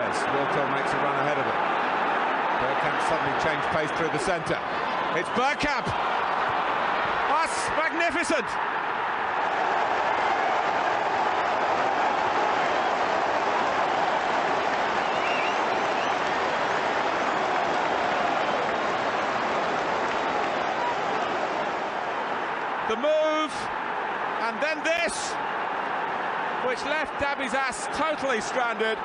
as Wilco makes a run ahead of it. Bergkamp suddenly changed pace through the centre. It's Bergkamp! That's magnificent! The move, and then this, which left Dabby's ass totally stranded.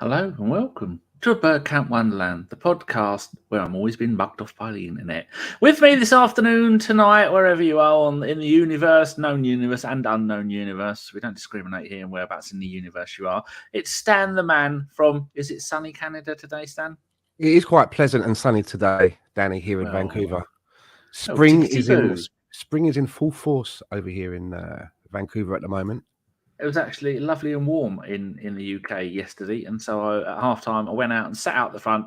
Hello and welcome to a Bergkamp Wonderland, the podcast where I'm always been mugged off by the internet. With me this afternoon, tonight, wherever you are in the universe, known universe and unknown universe. We don't discriminate here in whereabouts in the universe you are. It's Stan the man from, is it sunny Canada today, Stan? It is quite pleasant and sunny today, Danny, here in Vancouver. Spring is in full force over here in Vancouver at the moment. It was actually lovely and warm in the UK yesterday, and so at half-time I went out and sat out the front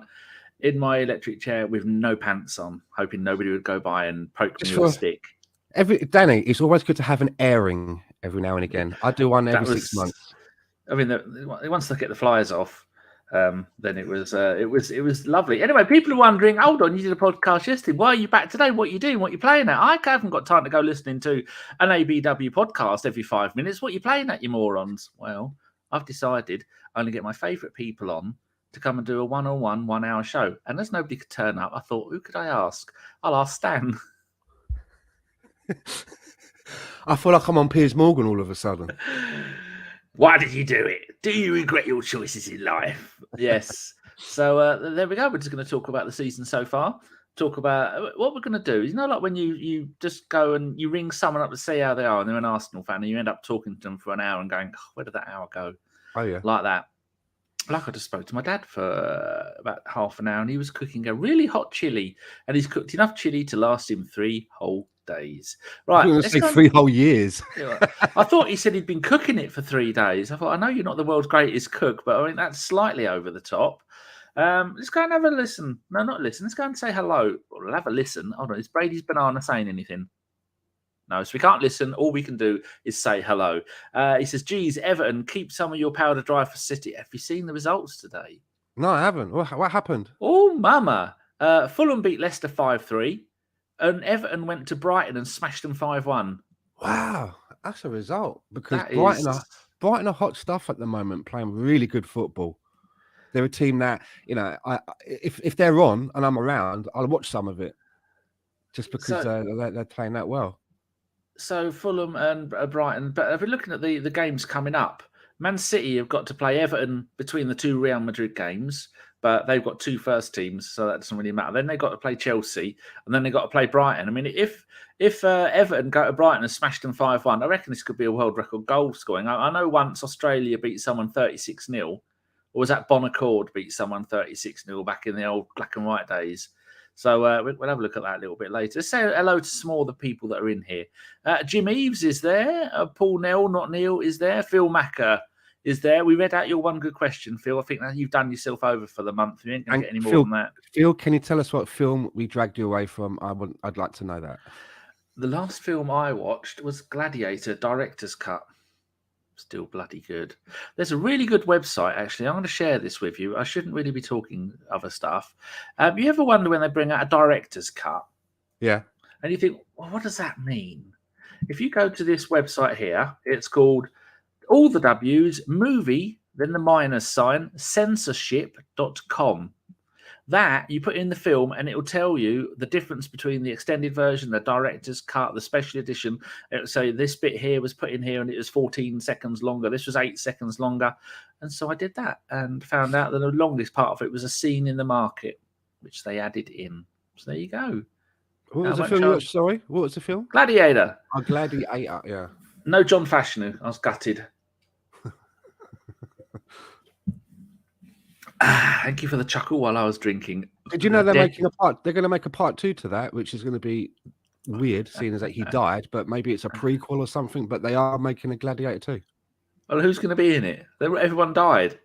in my electric chair with no pants on, hoping nobody would go by and poke me with a stick. Danny, it's always good to have an airing every now and again. I do one every 6 months. I mean, once they get the flies off, then it was lovely. Anyway, people are wondering, hold on, you did a podcast yesterday. Why are you back today? What are you doing? What are you playing at? I haven't got time to go listening to an ABW podcast every 5 minutes. What are you playing at, you morons? Well, I've decided I'm going to get my favourite people on to come and do a one-on-one, 1 hour show. And as nobody could turn up, I thought, who could I ask? I'll ask Stan. I feel like I'm on Piers Morgan all of a sudden. Why did you do it? Do you regret your choices in life? Yes. So there we go. We're just going to talk about the season so far. Talk about what we're going to do. You know, like when you just go and you ring someone up to see how they are, and they're an Arsenal fan, and you end up talking to them for an hour and going, oh, where did that hour go? Oh, yeah. Like that. Like I just spoke to my dad for about half an hour, and he was cooking a really hot chili, and he's cooked enough chili to last him 3 whole days. Right. I'm going to say 3 whole years. I thought he said he'd been cooking it for 3 days. I thought, I know you're not the world's greatest cook, but I mean, that's slightly over the top. Let's go and have a listen. No, not listen. Let's go and say hello. We'll have a listen. Hold on. Is Brady's banana saying anything? No, so we can't listen. All we can do is say hello. He says, geez, Everton, keep some of your powder dry for City. Have you seen the results today? No, I haven't. What happened? Oh, mama. Fulham beat Leicester 5-3. And Everton went to Brighton and smashed them 5-1. Wow, that's a result. Because Brighton are hot stuff at the moment, playing really good football. They're a team that, you know, if they're on and I'm around, I'll watch some of it. Just because they're playing that well. So Fulham and Brighton, but if we're looking at the games coming up, Man City have got to play Everton between the 2 Real Madrid games, but they've got 2 first teams, so that doesn't really matter. Then they've got to play Chelsea, and then they've got to play Brighton. I mean, if Everton go to Brighton and smash them 5-1, I reckon this could be a world record goal scoring. I know once Australia beat someone 36-0, or was that Bonaccord beat someone 36-0 back in the old black and white days? So we'll have a look at that a little bit later. Let's say hello to some more of the people that are in here. Jim Eves is there. Paul Neil, not Neil, is there. Phil Macker is there. We read out your one good question, Phil. I think that you've done yourself over for the month. You ain't going to get any more than that. Phil, can you tell us what film we dragged you away from? I'd like to know that. The last film I watched was Gladiator, director's cut. Still bloody good. There's a really good website, actually. I'm going to share this with you. I shouldn't really be talking other stuff. You ever wonder when they bring out a director's cut? Yeah. And you think, well, what does that mean? If you go to this website here, it's called all the W's, movie, then the minus sign, censorship.com. That, you put in the film and it will tell you the difference between the extended version, the director's cut, the special edition. It will say this bit here was put in here and it was 14 seconds longer. This was 8 seconds longer. And so I did that and found out that the longest part of it was a scene in the market, which they added in. So there you go. What was the film? Sorry, what was the film? Gladiator. Oh, Gladiator, yeah. No John Fashanu. I was gutted. Thank you for the chuckle while I was drinking. Did you know they're making a part? They're going to make a part 2 to that, which is going to be weird, seeing as that he died. But maybe it's a prequel or something. But they are making a Gladiator 2. Well, who's going to be in it? Everyone died.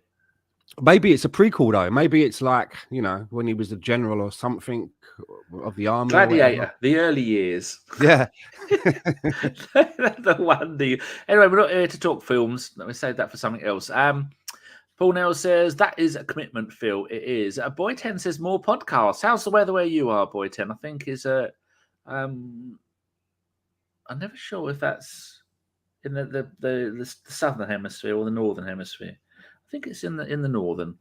Maybe it's a prequel though. Maybe it's like, when he was a general or something of the army. Gladiator, the early years. Yeah. The one. Anyway, we're not here to talk films. Let me save that for something else. Paul Nell says, that is a commitment, Phil. It is. Boy 10 says, more podcasts. How's the weather where you are, Boy 10? I think is I'm never sure if that's in the southern hemisphere or the northern hemisphere. I think it's in the northern.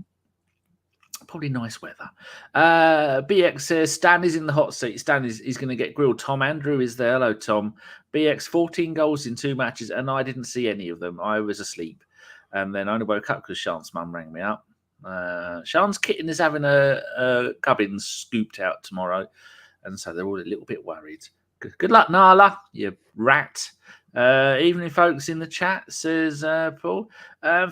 Probably nice weather. BX says, Stan is in the hot seat. Stan is going to get grilled. Tom Andrew is there. Hello, Tom. BX, 14 goals in 2 matches, and I didn't see any of them. I was asleep. And then I only woke up because Sean's mum rang me up. Sean's kitten is having a gubbins scooped out tomorrow. And so they're all a little bit worried. Good luck, Nala, you rat. Evening, folks, in the chat, says Paul.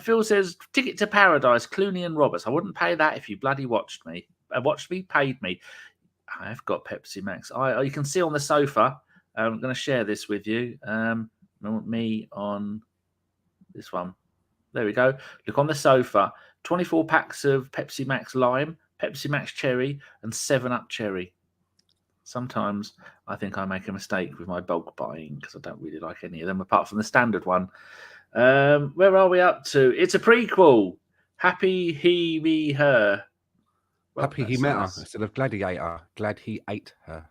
Phil says, ticket to paradise, Clooney and Roberts. I wouldn't pay that if you bloody watched me, paid me. I've got Pepsi Max. You can see on the sofa. I'm going to share this with you. Me on this one. There we go. Look on the sofa. 24 packs of Pepsi Max Lime, Pepsi Max Cherry, and 7-Up Cherry. Sometimes I think I make a mistake with my bulk buying because I don't really like any of them apart from the standard one. Where are we up to? It's a prequel. Happy he, me, her. Well, happy he met her instead of gladiator. Glad he ate her.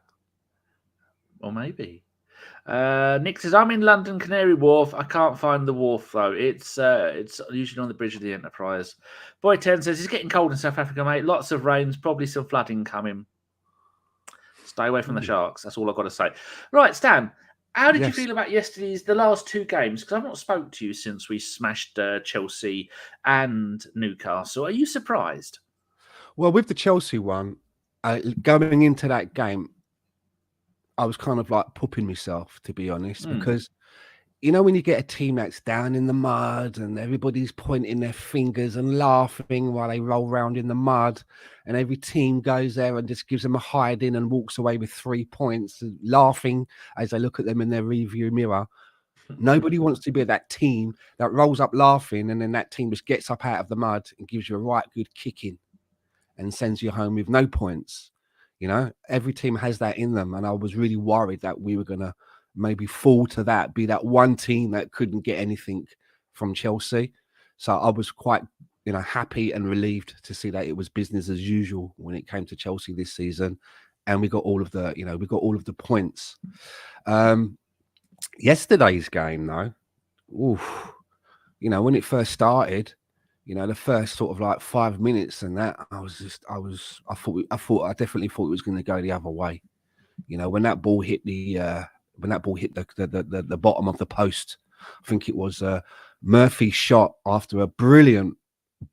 Or maybe. Nick says, I'm in London, Canary Wharf. I can't find the wharf, though. It's usually on the bridge of the Enterprise. Boy 10 says, it's getting cold in South Africa, mate. Lots of rains, probably some flooding coming. Stay away from the Sharks. That's all I've got to say. Right, Stan, how did you feel about the last 2 games? Because I've not spoke to you since we smashed Chelsea and Newcastle. Are you surprised? Well, with the Chelsea one, going into that game, I was kind of like pooping myself, to be honest, because, when you get a team that's down in the mud and everybody's pointing their fingers and laughing while they roll around in the mud, and every team goes there and just gives them a hiding and walks away with 3 points, laughing as they look at them in their review mirror. Nobody wants to be that team that rolls up laughing and then that team just gets up out of the mud and gives you a right good kicking and sends you home with no points. Every team has that in them. And I was really worried that we were going to maybe fall to that, be that one team that couldn't get anything from Chelsea. So I was quite, happy and relieved to see that it was business as usual when it came to Chelsea this season. And we got all of the, points. Yesterday's game, though, when it first started, the first sort of like 5 minutes and that, I definitely thought it was going to go the other way. When that ball hit the bottom of the post, I think it was Murphy's shot after a brilliant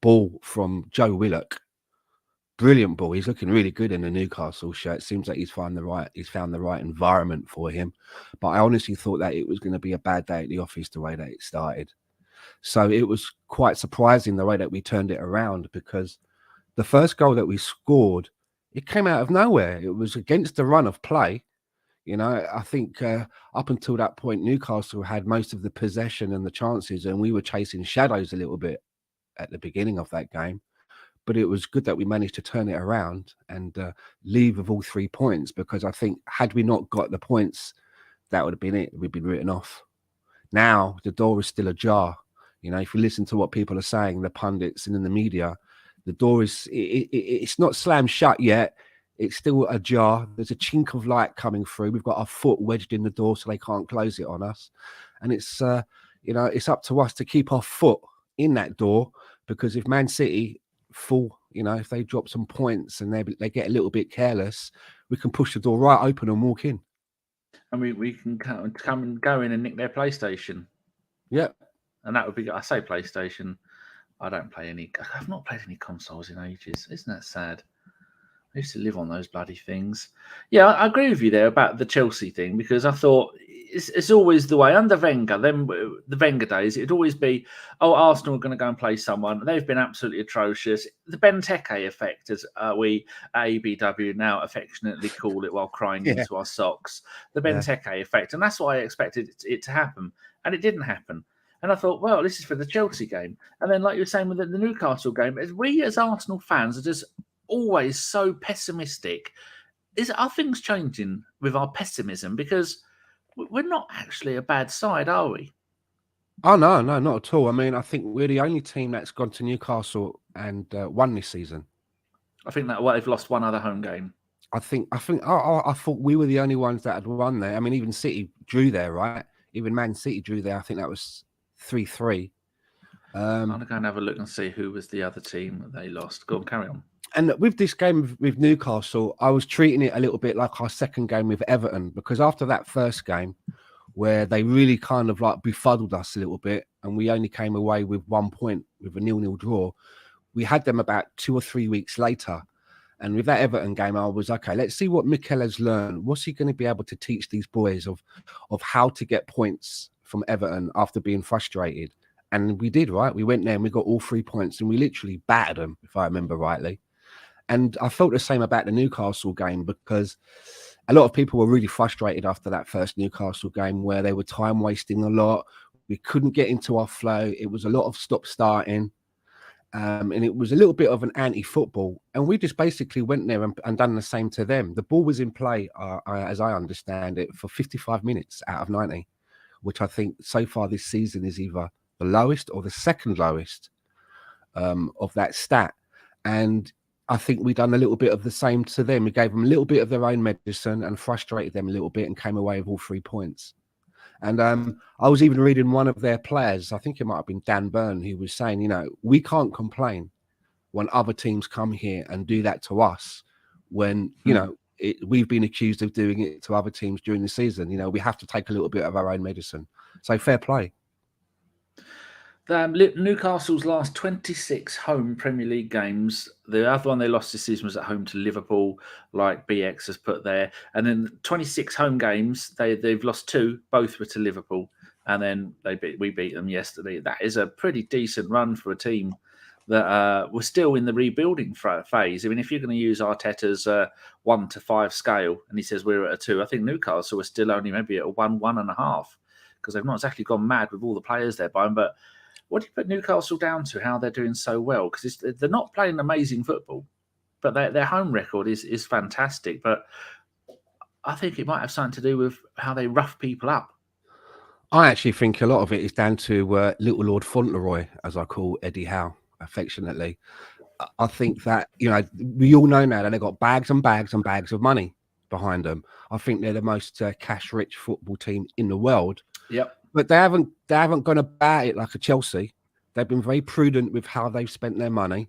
ball from Joe Willock. Brilliant ball. He's looking really good in the Newcastle shirt. It seems like he's found the right environment for him. But I honestly thought that it was going to be a bad day at the office the way that it started. So it was quite surprising the way that we turned it around, because the first goal that we scored, it came out of nowhere. It was against the run of play. I think up until that point, Newcastle had most of the possession and the chances, and we were chasing shadows a little bit at the beginning of that game. But it was good that we managed to turn it around and leave with all 3 points, because I think had we not got the points, that would have been it. We'd been written off. Now the door is still ajar. If you listen to what people are saying, the pundits and in the media, the door it's not slammed shut yet. It's still ajar. There's a chink of light coming through. We've got our foot wedged in the door so they can't close it on us. And it's, it's up to us to keep our foot in that door, because if Man City fall, if they drop some points and they get a little bit careless, we can push the door right open and walk in. And we can come and go in and nick their PlayStation. Yeah. And that would be, I say PlayStation. I've not played any consoles in ages. Isn't that sad? I used to live on those bloody things. Yeah, I agree with you there about the Chelsea thing, because I thought it's always the way. Under Wenger, then the Wenger days, it'd always be, Arsenal are going to go and play someone. They've been absolutely atrocious. The Benteke effect, as we ABW now affectionately call it while crying into our socks. The Benteke effect. And that's why I expected it to happen. And it didn't happen. And I thought, well, this is for the Chelsea game. And then, like you were saying with the Newcastle game, we as Arsenal fans are just always so pessimistic. Are things changing with our pessimism? Because we're not actually a bad side, are we? Oh, no, not at all. I mean, I think we're the only team that's gone to Newcastle and won this season. I think that they've lost one other home game. I thought we were the only ones that had won there. I mean, even City drew there, right? Even Man City drew there. I think that was 3-3. I'm going to go and have a look and see who was the other team that they lost. Go on, carry on. And with this game with Newcastle, I was treating it a little bit like our second game with Everton, because after that first game, where they really kind of like befuddled us a little bit, and we only came away with 1 point with a 0-0 draw, we had them about 2 or 3 weeks later. And with that Everton game, I was, okay, let's see what Mikel has learned. What's he going to be able to teach these boys of how to get points from Everton after being frustrated? And we did, right? We went there and we got all 3 points, and we literally battered them, if I remember rightly. And I felt the same about the Newcastle game, because a lot of people were really frustrated after that first Newcastle game, where they were time wasting a lot. We couldn't get into our flow. It was a lot of stop starting. And it was a little bit of an anti-football. And we just basically went there and done the same to them. The ball was in play, as I understand it, for 55 minutes out of 90, which I think so far this season is either the lowest or the second lowest of that stat. And I think we done a little bit of the same to them. We gave them a little bit of their own medicine and frustrated them a little bit and came away with all 3 points. And I was even reading one of their players, I think it might have been Dan Burn, who was saying, we can't complain when other teams come here and do that to us when, we've been accused of doing it to other teams during the season. We have to take a little bit of our own medicine. So fair play. Newcastle's last 26 home Premier League games, the other one they lost this season was at home to Liverpool, like BX has put there. And then 26 home games, they've lost 2, both were to Liverpool. And then we beat them yesterday. That is a pretty decent run for a team that was still in the rebuilding phase. I mean, if you're going to use Arteta's 1 to 5 scale, and he says we're at a 2, I think Newcastle are still only maybe at a 1.5, because they've not exactly gone mad with all the players they're buying. But what do you put Newcastle down to, how they're doing so well? Because they're not playing amazing football, but their home record is fantastic. But I think it might have something to do with how they rough people up. I actually think a lot of it is down to Little Lord Fauntleroy, as I call Eddie Howe affectionately. I think that, we all know now that they've got bags and bags and bags of money behind them. I think they're the most cash-rich football team in the world. Yep. But they haven't gone about it like a Chelsea. They've been very prudent with how they've spent their money.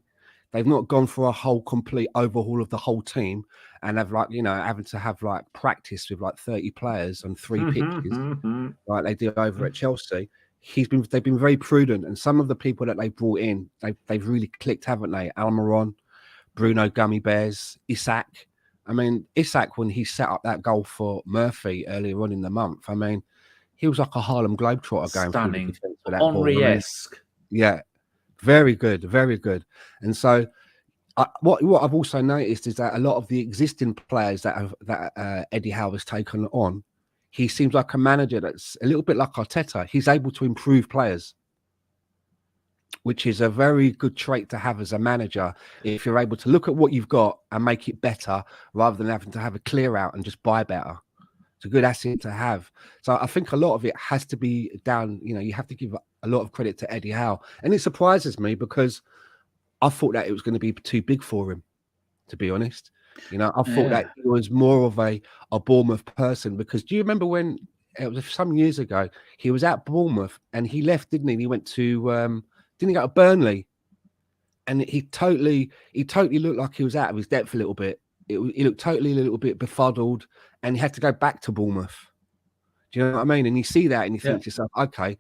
They've not gone for a whole complete overhaul of the whole team and have having to have practice with 30 players on 3 pitches like they do over at Chelsea. They've been very prudent, and some of the people that they brought in, they've really clicked, haven't they? Almiron, Bruno Gummy Bears, Isak. I mean, Isak, when he set up that goal for Murphy earlier on in the month, I mean, he was like a Harlem Globetrotter going stunning, through the defense. Henry-esque. Yeah, very good, very good. And so, what I've also noticed is that a lot of the existing players that Eddie Howe has taken on, he seems like a manager that's a little bit like Arteta. He's able to improve players, which is a very good trait to have as a manager. If you're able to look at what you've got and make it better, rather than having to have a clear out and just buy better. It's a good asset to have. So I think a lot of it has to be down. You have to give a lot of credit to Eddie Howe. And it surprises me because I thought that it was going to be too big for him, to be honest. I thought that he was more of a Bournemouth person, because do you remember when it was some years ago, he was at Bournemouth and he left, didn't he? He went to, didn't he go to Burnley? And he totally looked like he was out of his depth a little bit. He looked totally a little bit befuddled, and he had to go back to Bournemouth. Do you know what I mean? And you see that and you think to yourself, okay,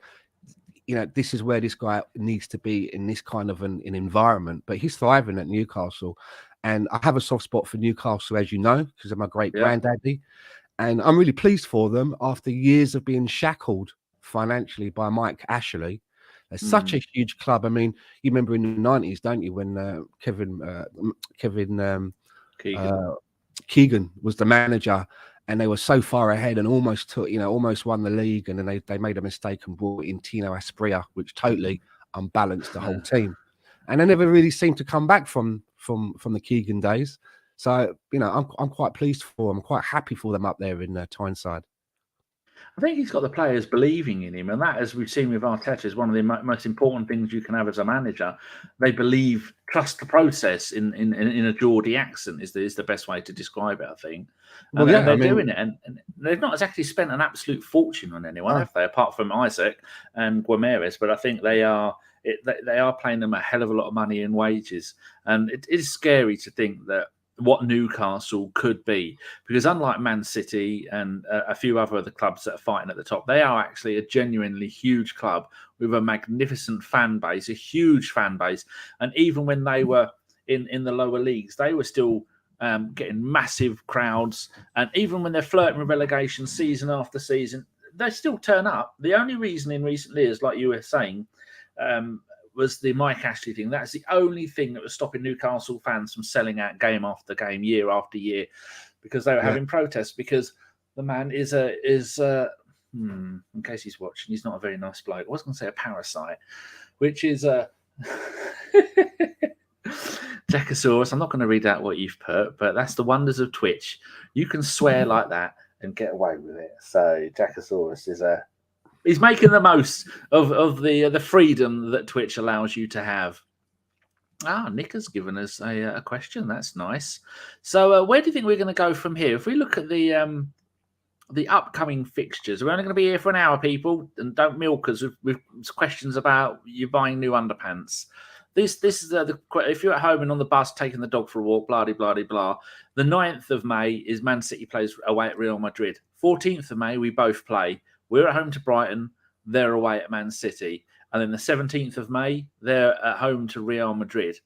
this is where this guy needs to be in this kind of an environment. But he's thriving at Newcastle. And I have a soft spot for Newcastle, as you know, because of my great granddaddy. And I'm really pleased for them after years of being shackled financially by Mike Ashley. It's such a huge club. I mean, you remember in the 90s, don't you, when Keegan was the manager, and they were so far ahead and almost won the league, and then they made a mistake and brought in Tino Asprilla, which totally unbalanced the whole team, and they never really seemed to come back from the Keegan days. So I'm quite pleased for them. I'm quite happy for them up there in Tyneside. I think he's got the players believing in him, and that, as we've seen with Arteta, is one of the most important things you can have as a manager. They believe, trust the process in a Geordie accent is the best way to describe it, I think. And, and they're doing it, and they've not exactly spent an absolute fortune on anyone, have they? Apart from Isaac and Guimarães, but I think they are paying them a hell of a lot of money in wages, and it is scary to think that what Newcastle could be, because unlike Man City and a few other clubs that are fighting at the top, they are actually a genuinely huge club with a magnificent fan base, a huge fan base. And even when they were in the lower leagues, they were still getting massive crowds. And even when they're flirting with relegation season after season, they still turn up. The only reason in recent years, like you were saying, was the Mike Ashley thing. That's the only thing that was stopping Newcastle fans from selling out game after game, year after year, because they were having protests. Because the man is in case he's watching, he's not a very nice bloke. I was going to say a parasite, which is a Jackosaurus. I'm not going to read out what you've put, but that's the wonders of Twitch. You can swear like that and get away with it. So Jackosaurus is he's making the most of the freedom that Twitch allows you to have. Nick has given us a question. That's nice. So where do you think we're going to go from here? If we look at the upcoming fixtures, we're only going to be here for an hour, people, and don't milk us with questions about you buying new underpants. This is if you're at home and on the bus taking the dog for a walk, blah, blah, blah, blah. The 9th of May is Man City plays away at Real Madrid. 14th of May, we both play. We're at home to Brighton. They're away at Man City. And then the 17th of May, they're at home to Real Madrid.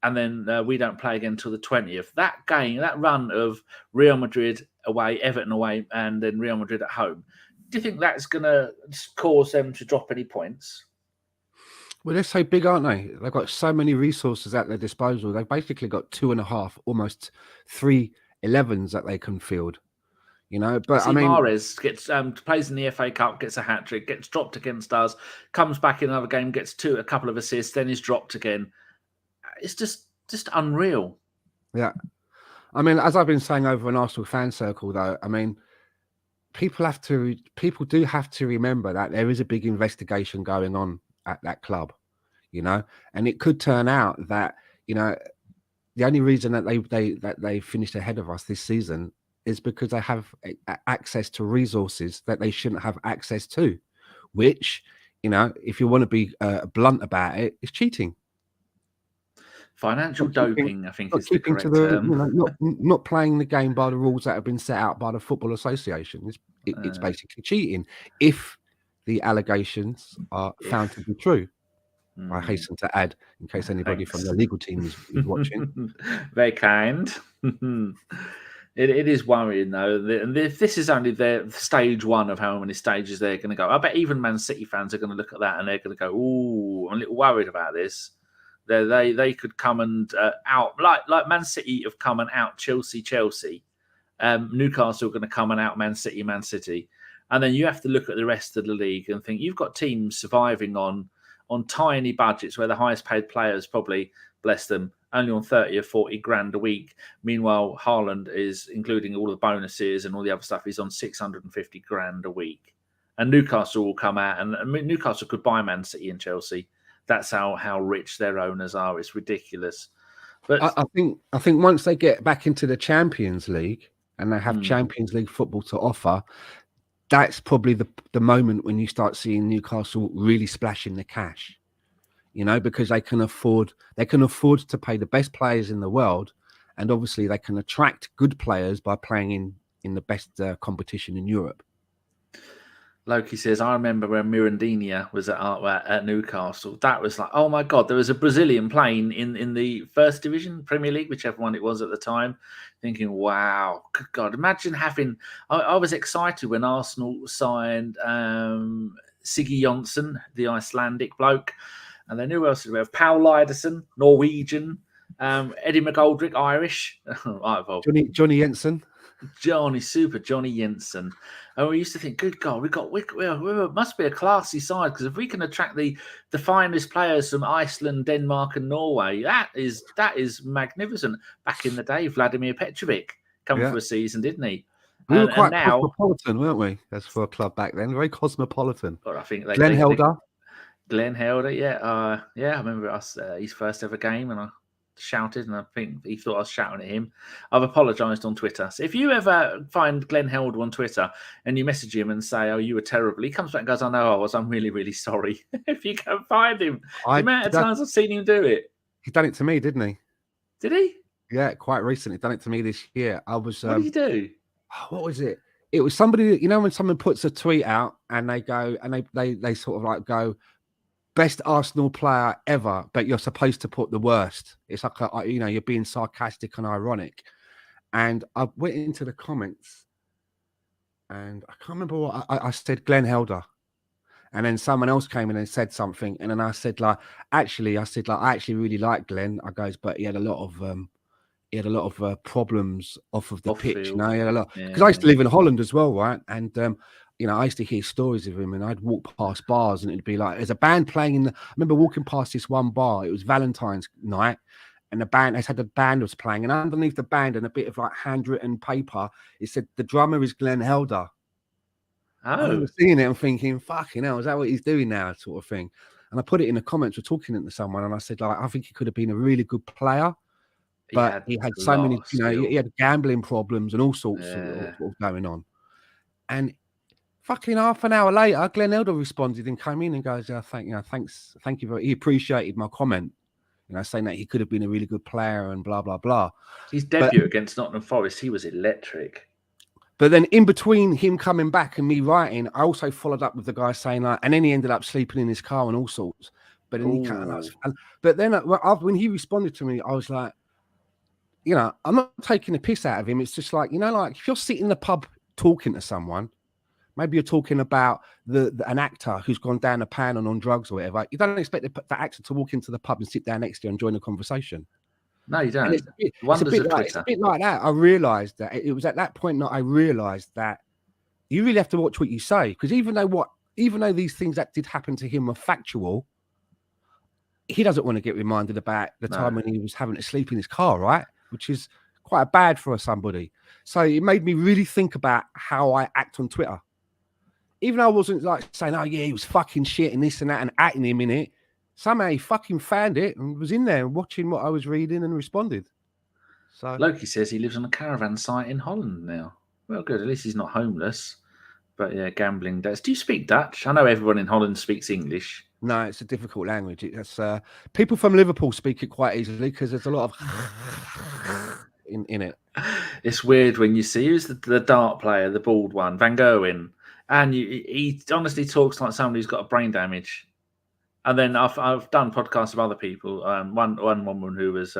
And then we don't play again until the 20th. That game, that run of Real Madrid away, Everton away, and then Real Madrid at home, do you think that's going to cause them to drop any points? Well, they're so big, aren't they? They've got so many resources at their disposal. They've basically got 2.5, almost 3 11s that they can field. But Mahrez gets plays in the FA Cup, gets a hat trick, gets dropped against us, comes back in another game, gets a couple of assists, then is dropped again. It's just unreal. Yeah, as I've been saying over an Arsenal fan circle, though, people do have to remember that there is a big investigation going on at that club, and it could turn out that the only reason that they finished ahead of us this season is because they have access to resources that they shouldn't have access to, which, if you want to be blunt about it, is cheating. Financial doping, I think, is the correct term. Not playing the game by the rules that have been set out by the Football Association. It's basically cheating if the allegations are found to be true. I hasten to add, in case anybody from the legal team is watching. Very kind. It is worrying, though. And this is only their stage one of how many stages they're going to go. I bet even Man City fans are going to look at that and they're going to go, "Ooh, I'm a little worried about this." They could come and out like Man City have come and out Chelsea. Newcastle are going to come and out Man City, and then you have to look at the rest of the league and think you've got teams surviving on tiny budgets where the highest paid players probably, bless them, only on 30 or 40 grand a week. Meanwhile, Haaland is, including all the bonuses and all the other stuff, he's on 650 grand a week. And Newcastle will come out, and Newcastle could buy Man City and Chelsea. That's how rich their owners are. It's ridiculous. But I think once they get back into the Champions League and they have Champions League football to offer, that's probably the moment when you start seeing Newcastle really splashing the cash. Because they can afford to pay the best players in the world, and obviously they can attract good players by playing in the best competition in Europe. Loki says, I remember when Mirandinha was at Newcastle. That was like, oh my God, there was a Brazilian playing in the First Division, Premier League, whichever one it was at the time, thinking, wow, good God, imagine having... I was excited when Arsenal signed Siggy Jonsson, the Icelandic bloke, and then who else did we have? Paul Lyderson, Norwegian, Eddie McGoldrick, Irish. Johnny Jensen. Johnny Jensen. And we used to think, good God, we must be a classy side, because if we can attract the finest players from Iceland, Denmark, and Norway, that is magnificent. Back in the day, Vladimir Petrovic come for a season, didn't he? We were quite cosmopolitan, weren't we? As for a club back then, very cosmopolitan. But I think Glenn Helder, yeah, I remember us his first ever game, and I shouted, and I think he thought I was shouting at him. I've apologised on Twitter. So if you ever find Glenn Helder on Twitter and you message him and say, "Oh, you were terrible," he comes back and goes, "I know I was. I'm really, really sorry." If you can find him, the amount of times I've seen him do it. He done it to me, didn't he? Did he? Yeah, quite recently. Done it to me this year. I was. What did he do? What was it? It was somebody. You know, when someone puts a tweet out and they go and they sort of like go, best Arsenal player ever, but you're supposed to put the worst. It's like, you're being sarcastic and ironic. And I went into the comments and I can't remember what I said, Glenn Helder. And then someone else came in and said something. And then I said, I actually really like Glenn. I goes, but he had a lot of problems off of the pitch. You know, he had a lot, because I used to live in Holland as well, right? And, I used to hear stories of him, and I'd walk past bars and it'd be like, there's a band playing I remember walking past this one bar. It was Valentine's night, and the band was playing, and underneath the band and a bit of like handwritten paper, it said, the drummer is Glenn Helder. I was seeing it and thinking, fucking hell, is that what he's doing now? Sort of thing. And I put it in the comments, we're talking to someone, and I said, I think he could have been a really good player, but he had so many, he had gambling problems and all sorts of going on. And fucking half an hour later, Glenn Helder responded and came in and goes, thank you very. He appreciated my comment, saying that he could have been a really good player and blah blah blah. His debut against Nottingham Forest, he was electric. But then in between him coming back and me writing, I also followed up with the guy saying and then he ended up sleeping in his car and all sorts. But then when he responded to me, I was like, I'm not taking the piss out of him. It's just like, like if you're sitting in the pub talking to someone. Maybe you're talking about an actor who's gone down a pan and on drugs or whatever. You don't expect the actor to walk into the pub and sit down next to you and join the conversation. No, you don't. It's a bit like that. I realised that it was at that point that I realised that you really have to watch what you say, because even though these things that did happen to him were factual, he doesn't want to get reminded about the time when he was having to sleep in his car, right? Which is quite bad for somebody. So it made me really think about how I act on Twitter. Even though I wasn't like saying, oh yeah, he was fucking shit and this and that and atting him in it, somehow he fucking found it and was in there watching what I was reading and responded. So Loki says he lives on a caravan site in Holland now. Well, good. At least he's not homeless. But yeah, gambling debts. Do you speak Dutch? I know everyone in Holland speaks English. No, it's a difficult language. It's people from Liverpool speak it quite easily because there's a lot of in it. It's weird when you see who's the dart player, the bald one, Van Gerwen. And he honestly talks like somebody who's got a brain damage. And then I've done podcasts of other people. One woman who was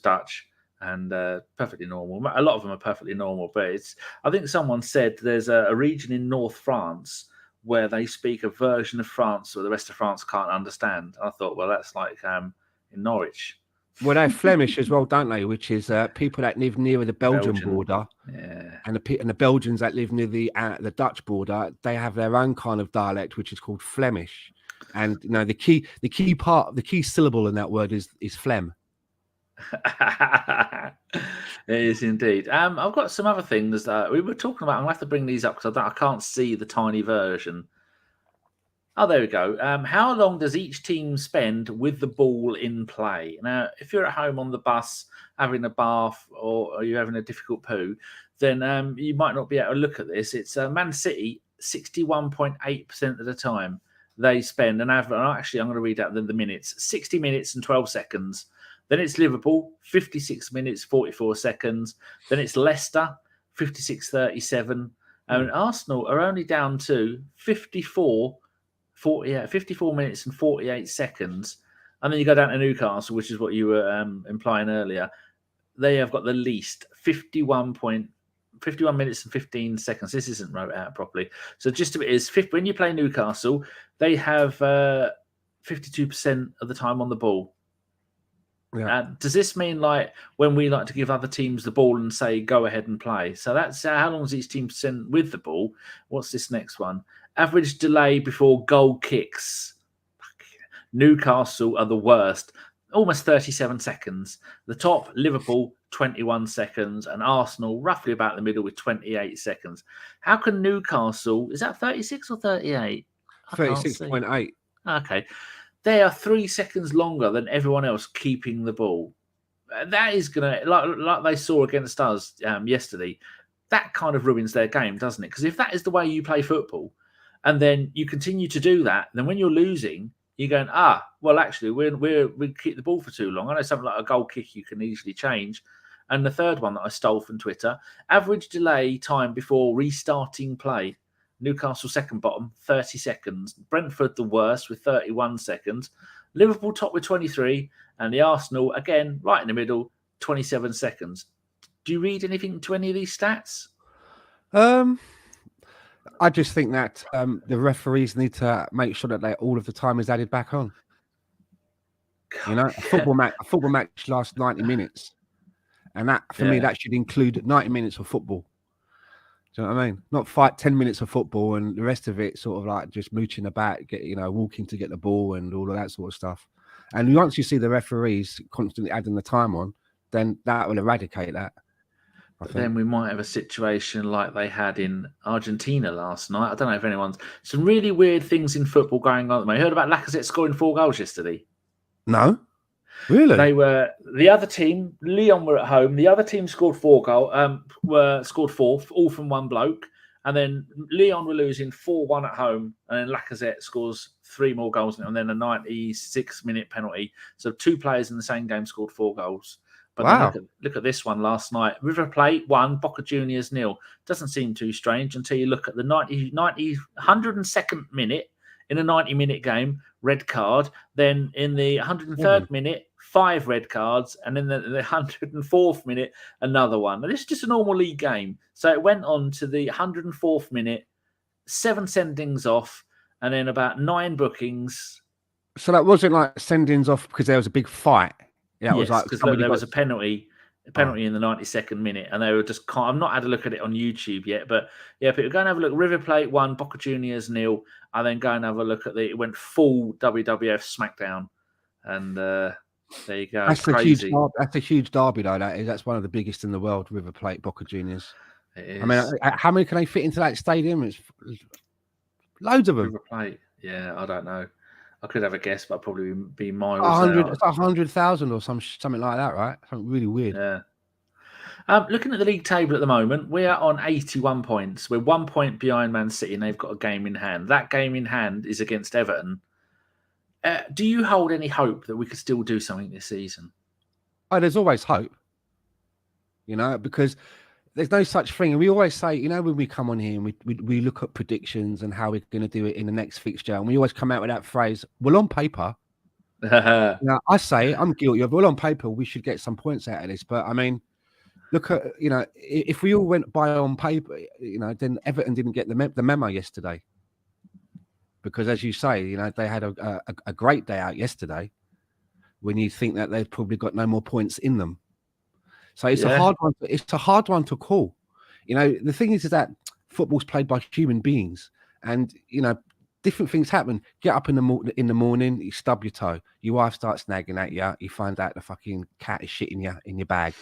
Dutch and perfectly normal. A lot of them are perfectly normal, but I think someone said there's a region in North France where they speak a version of France where the rest of France can't understand. I thought, well, that's like in Norwich. Well, they're Flemish as well, don't they? Which is people that live near the Belgian border, and the Belgians that live near the Dutch border. They have their own kind of dialect, which is called Flemish. And the key syllable in that word is phlegm. It is indeed. I've got some other things that we were talking about. I'm gonna have to bring these up because I can't see the tiny version. Oh, there we go. How long does each team spend with the ball in play? Now, if you're at home on the bus having a bath or you're having a difficult poo, then you might not be able to look at this. It's Man City, 61.8% of the time they spend an average. Actually, I'm going to read out the minutes. 60 minutes and 12 seconds. Then it's Liverpool, 56 minutes, 44 seconds. Then it's Leicester, 56.37. And Arsenal are only down to 54 minutes and 48 seconds. And then you go down to Newcastle, which is what you were implying earlier. They have got the least 51 minutes and 15 seconds. This isn't wrote out properly. So just it is when you play Newcastle, they have 52% of the time on the ball. Does this mean like when we like to give other teams the ball and say go ahead and play? So that's how long does each team spend with the ball? What's this next one? Average delay before goal kicks. Newcastle are the worst. Almost 37 seconds. The top, Liverpool, 21 seconds, and Arsenal roughly about the middle with 28 seconds. How can Newcastle, is that 36 or 38? 36.8. Okay. They are 3 seconds longer than everyone else keeping the ball. That is going to, like they saw against us yesterday, that kind of ruins their game, doesn't it? Because if that is the way you play football, and then you continue to do that, then when you're losing, you're going, well, actually, we keep the ball for too long. I know something like a goal kick you can easily change. And the third one that I stole from Twitter, average delay time before restarting play. Newcastle second bottom, 30 seconds. Brentford the worst with 31 seconds. Liverpool top with 23. And the Arsenal, again, right in the middle, 27 seconds. Do you read anything to any of these stats? I just think that the referees need to make sure that all of the time is added back on. You know, a football match lasts 90 minutes. And that, for me, that should include 90 minutes of football. Do you know what I mean? Not 10 minutes of football and the rest of it sort of like just mooching about, walking to get the ball and all of that sort of stuff. And once you see the referees constantly adding the time on, then that will eradicate that. But then we might have a situation like they had in Argentina last night. I don't know if anyone's... Some really weird things in football going on. I heard about Lacazette scoring 4 goals yesterday. No? Really? They were... The other team, Lyon were at home. The other team scored 4 goals, scored 4, all from one bloke. And then Lyon were losing 4-1 at home. And then Lacazette scores 3 more goals. And then a 96-minute penalty. So 2 players in the same game scored 4 goals. But wow. Look at this one last night. River Plate 1, Boca Juniors 0. Doesn't seem too strange until you look at the 102nd minute in a 90-minute game, red card. Then in the 103rd minute, 5 red cards. And in the 104th minute, another one. And this is just a normal league game. So it went on to the 104th minute, 7 sendings off, and then about 9 bookings. So that wasn't like sendings off because there was a big fight. Yeah, it was like because there was a penalty in the 92nd minute, and they were just. I've not had a look at it on YouTube yet, but yeah, people go and have a look. River Plate 1, Boca Juniors 0, and then go and have a look at it went full WWF SmackDown, and there you go. That's a huge derby, though. That's one of the biggest in the world. River Plate, Boca Juniors. It is. I mean, how many can they fit into that stadium? It's loads of them. River Plate. Yeah, I don't know. I could have a guess, but I'd probably be miles. 100,000 or something like that, right? Something really weird. Yeah. Looking at the league table at the moment, we are on 81 points. We're 1 point behind Man City, and they've got a game in hand. That game in hand is against Everton. Do you hold any hope that we could still do something this season? Oh, there's always hope. Because there's no such thing. And we always say, when we come on here and we look at predictions and how we're going to do it in the next fixture, and we always come out with that phrase, well, on paper, now I say I'm guilty of, well, on paper, we should get some points out of this. But I mean, look at, if we all went by on paper, then Everton didn't get the memo yesterday. Because as you say, they had a great day out yesterday when you think that they've probably got no more points in them. So it's a hard one. It's a hard one to call. The thing is that football's played by human beings, and different things happen. Get up in the morning, you stub your toe. Your wife starts nagging at you. You find out the fucking cat is shitting in your bag.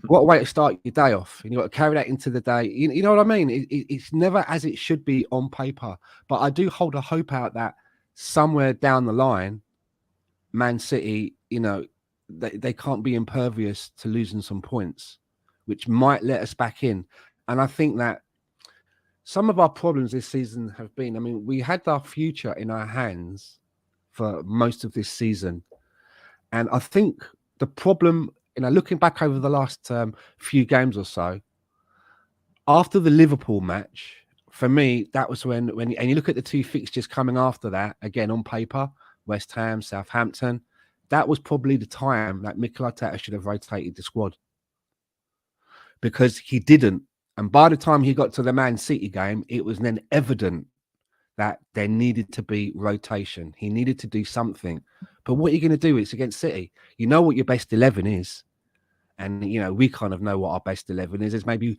What a way to start your day off, and you got to carry that into the day. You know what I mean? It's never as it should be on paper. But I do hold a hope out that somewhere down the line, Man City, they can't be impervious to losing some points, which might let us back in. And I think that some of our problems this season have been, we had our future in our hands for most of this season. And I think the problem, looking back over the last few games or so, after the Liverpool match, for me, that was when and you look at the 2 fixtures coming after that, again, on paper, West Ham, Southampton, that was probably the time that Mikel Arteta should have rotated the squad, because he didn't. And by the time he got to the Man City game, it was then evident that there needed to be rotation. He needed to do something. But what are you going to do? It's against City. You know what your best 11 is. And, we kind of know what our best 11 is. There's maybe,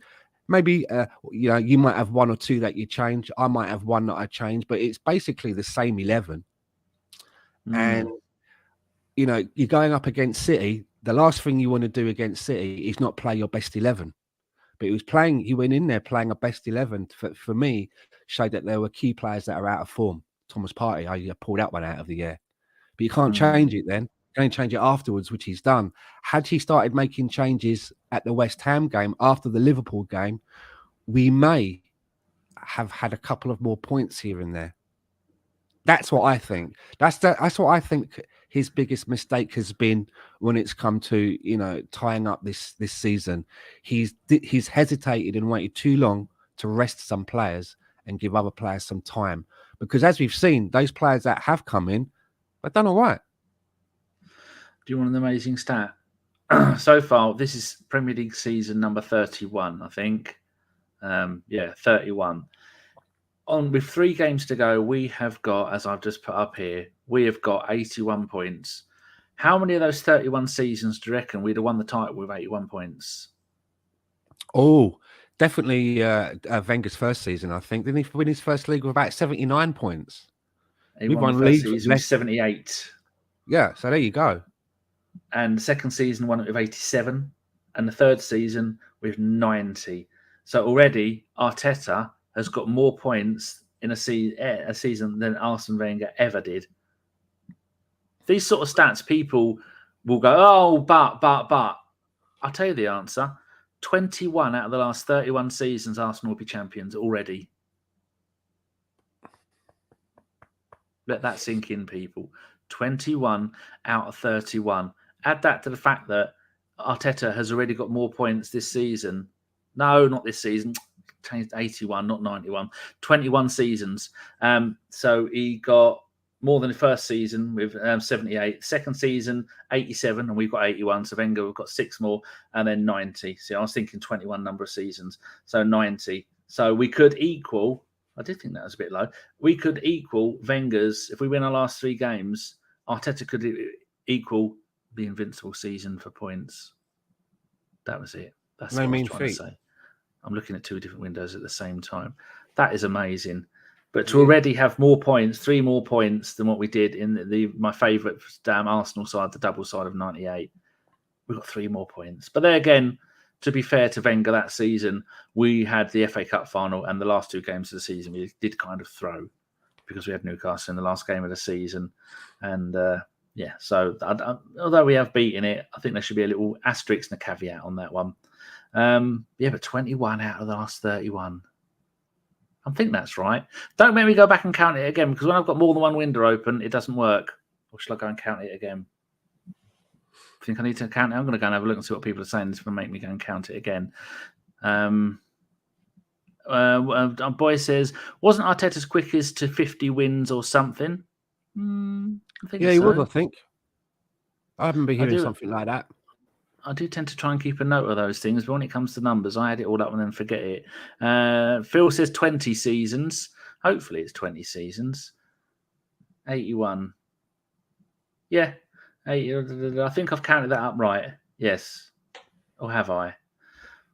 you might have one or two that you change. I might have one that I change, but it's basically the same 11. And, you're going up against City. The last thing you want to do against City is not play your best 11. But he went in there playing a best 11. For me, showed that there were key players that are out of form. Thomas Partey, I pulled that one out of the air. But you can't change it then. You can change it afterwards, which he's done. Had he started making changes at the West Ham game after the Liverpool game, we may have had a couple of more points here and there. That's what I think. That's what I think his biggest mistake has been when it's come to, tying up this season. He's hesitated and waited too long to rest some players and give other players some time. Because as we've seen, those players that have come in, they've done all right. Do you want an amazing stat? So far, this is Premier League season number 31, I think. 31. With 3 games to go, we have got, as I've just put up here, we have got 81 points. How many of those 31 seasons do you reckon we'd have won the title with 81 points? Oh, definitely Wenger's first season, I think. Didn't he win his first league with about 79 points? He won the first season with 78. Yeah, so there you go. And the second season won it with 87. And the third season with 90. So already Arteta has got more points in a season than Arsene Wenger ever did. These sort of stats, people will go, oh, but. I'll tell you the answer. 21 out of the last 31 seasons, Arsenal will be champions already. Let that sink in, people. 21 out of 31. Add that to the fact that Arteta has already got more points this season. No, not this season. Changed 81, not 91. 21 seasons. So he got more than the first season with 78. Second season, 87, and we've got 81. So Wenger, we've got 6 more, and then 90. See, I was thinking 21 number of seasons. So 90. So we could equal, I did think that was a bit low. We could equal Wenger's, if we win our last 3 games, Arteta could equal the invincible season for points. That was it. That's what I was trying to say. I'm looking at 2 different windows at the same time. That is amazing. But to already have more points, 3 more points than what we did in my favourite Arsenal side, the double side of 98, we've got 3 more points. But there again, to be fair to Wenger that season, we had the FA Cup final and the last 2 games of the season we did kind of throw because we had Newcastle in the last game of the season. And so although we have beaten it, I think there should be a little asterisk and a caveat on that one. But 21 out of the last 31. I think that's right. Don't make me go back and count it again, because when I've got more than one window open, it doesn't work. Or shall I go and count it again? I think I need to count it. I'm going to go and have a look and see what people are saying. This will make me go and count it again. Boy says, wasn't Arteta's quickest to 50 wins or something? I think he would, I think. I haven't been hearing something like that. I do tend to try and keep a note of those things, but when it comes to numbers, I add it all up and then forget it. Phil says 20 seasons. Hopefully it's 20 seasons. 81. Yeah. 80, I think I've counted that up right. Yes. Or have I?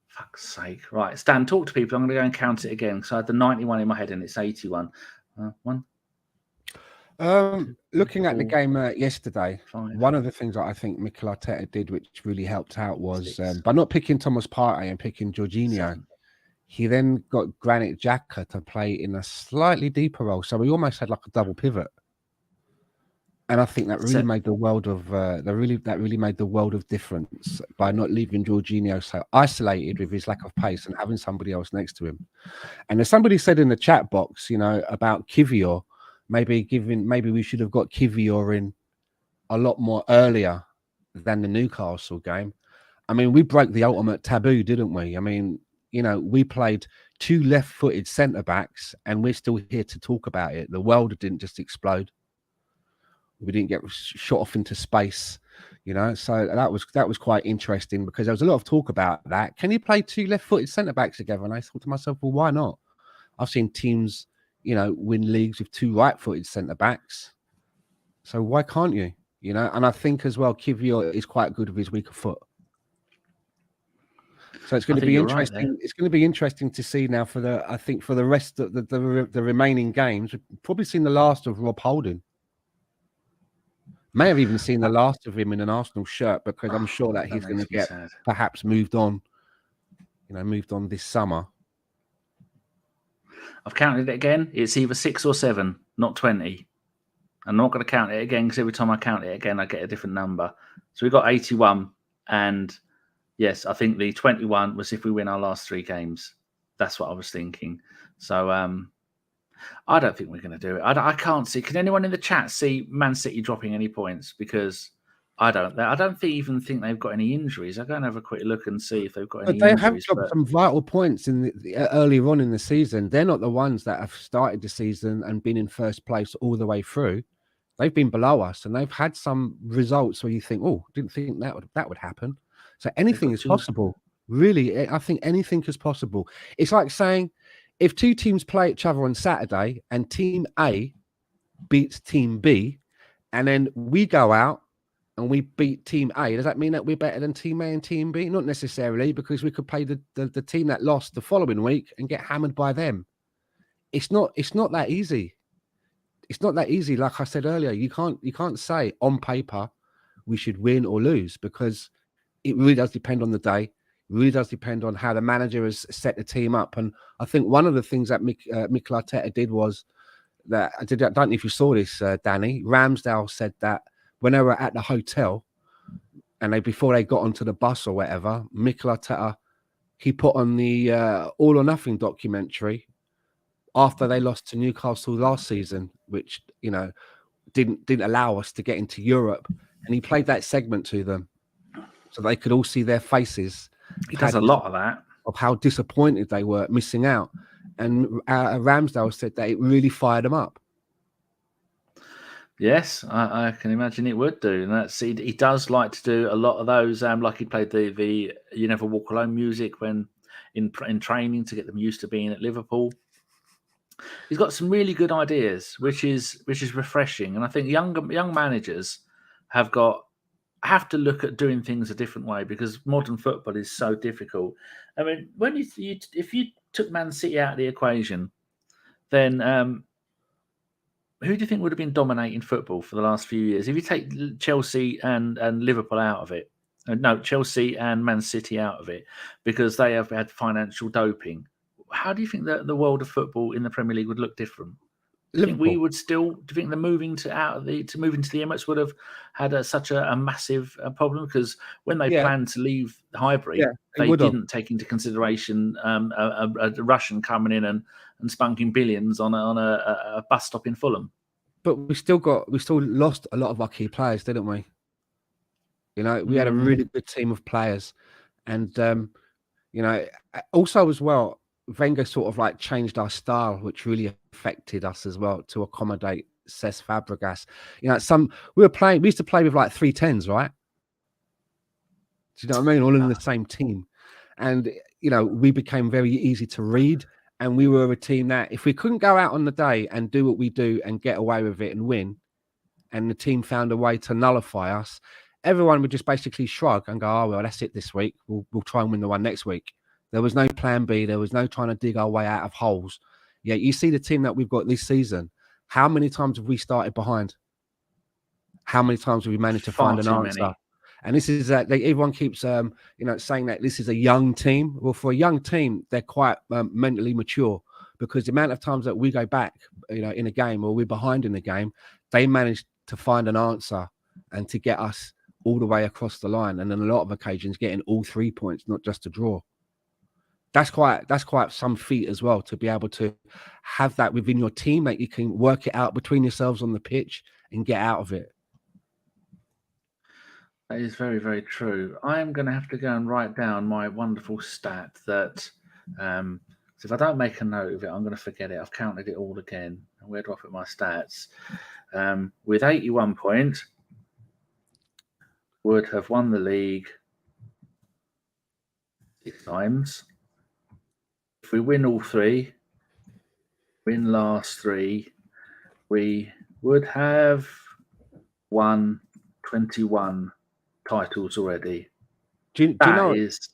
Fuck's sake. Right. Stan, talk to people. I'm going to go and count it again because I had the 91 in my head and it's 81. 1. Looking at the game yesterday, 5. One of the things that I think Mikel Arteta did, which really helped out, was by not picking Thomas Partey and picking Jorginho, 7. He then got Granit Xhaka to play in a slightly deeper role, so we almost had like a double pivot. And I think that really made the world of made the world of difference by not leaving Jorginho so isolated with his lack of pace and having somebody else next to him. And as somebody said in the chat box, about Kivior. Maybe we should have got Kivior in a lot more earlier than the Newcastle game. I mean, we broke the ultimate taboo, didn't we? I mean, we played 2 left-footed centre-backs and we're still here to talk about it. The world didn't just explode. We didn't get shot off into space, So that was quite interesting because there was a lot of talk about that. Can you play 2 left-footed centre-backs together? And I thought to myself, well, why not? I've seen teams win leagues with 2 right-footed centre-backs. So why can't you? you know. And I think as well, Kiwior is quite good with his weaker foot. So it's going to be interesting. Right, it's going to be interesting to see now for the rest of the remaining games. We've probably seen the last of Rob Holding. May have even seen the last of him in an Arsenal shirt, because I'm sure that he's going to get perhaps moved on. You know, moved on this summer. I've counted it again. It's either 6 or 7, not 20. I'm not going to count it again, because every time I count it again, I get a different number. So we've got 81, and yes, I think the 21 was if we win our last 3 games. That's what I was thinking. So I don't think we're going to do it. I can't see. Can anyone in the chat see Man City dropping any points? Because I don't even think they've got any injuries. I'll go and have a quick look and see if they've got any injuries. But they have dropped some vital points in earlier on in the season. They're not the ones that have started the season and been in first place all the way through. They've been below us, and they've had some results where you think, oh, didn't think that would happen. So anything is possible. Really, I think anything is possible. It's like saying, if 2 teams play each other on Saturday and Team A beats Team B, and then we go out and we beat Team A, does that mean that we're better than Team A and Team B? Not necessarily, because we could play the team that lost the following week and get hammered by them. It's not that easy. It's not that easy. Like I said earlier, you can't say on paper we should win or lose, because it really does depend on the day. Really does depend on how the manager has set the team up. And I think one of the things that Mikel Arteta did was that, I don't know if you saw this, Danny, Ramsdale said that when they were at the hotel and before they got onto the bus or whatever, Mikel Arteta, he put on the All or Nothing documentary after they lost to Newcastle last season, which, you know, didn't allow us to get into Europe. And he played that segment to them so they could all see their faces. He does a lot of that. Of how disappointed they were missing out. And Ramsdale said that it really fired them up. Yes, I can imagine it would do. And he does like to do a lot of those. Like he played the You Never Walk Alone music when in training to get them used to being at Liverpool. He's got some really good ideas, which is refreshing. And I think young managers have to look at doing things a different way, because modern football is so difficult. I mean, when if you took Man City out of the equation, then who do you think would have been dominating football for the last few years? If you take Chelsea and Liverpool out of it, no, Chelsea and Man City out of it, because they have had financial doping, how do you think that the world of football in the Premier League would look different? Do you think we would still? Do you think the moving to the Emirates would have had such a massive problem? Because when they planned to leave Highbury, they didn't take into consideration a Russian coming in and spunking billions on a bus stop in Fulham. But we still lost a lot of our key players, didn't we? You know, we had a really good team of players, and you know, also as well, Wenger sort of like changed our style, which really affected us as well, to accommodate Cesc Fabregas. You know, we used to play with like 310s, right? Do you know what I mean? All in the same team. And, you know, we became very easy to read. And we were a team that if we couldn't go out on the day and do what we do and get away with it and win, and the team found a way to nullify us, everyone would just basically shrug and go, oh, well, that's it this week. We'll try and win the one next week. There was no plan B. There was no trying to dig our way out of holes. Yeah, you see the team that we've got this season. How many times have we started behind? How many times have we managed to find an answer? Many. And this is everyone keeps saying that this is a young team. Well, for a young team, they're quite mentally mature, because the amount of times that we go back, you know, in a game or we're behind in the game, they managed to find an answer and to get us all the way across the line. And on a lot of occasions, getting all 3 points, not just a draw. That's quite some feat as well, to be able to have that within your team, that you can work it out between yourselves on the pitch and get out of it. That is very, very true. I am going to have to go and write down my wonderful stat that, so if I don't make a note of it, I'm going to forget it. I've counted it all again. Where do I put my stats? With 81 points, would have won the league 6 times. If we win all 3, win last 3, we would have won 21 titles already. Do you know That is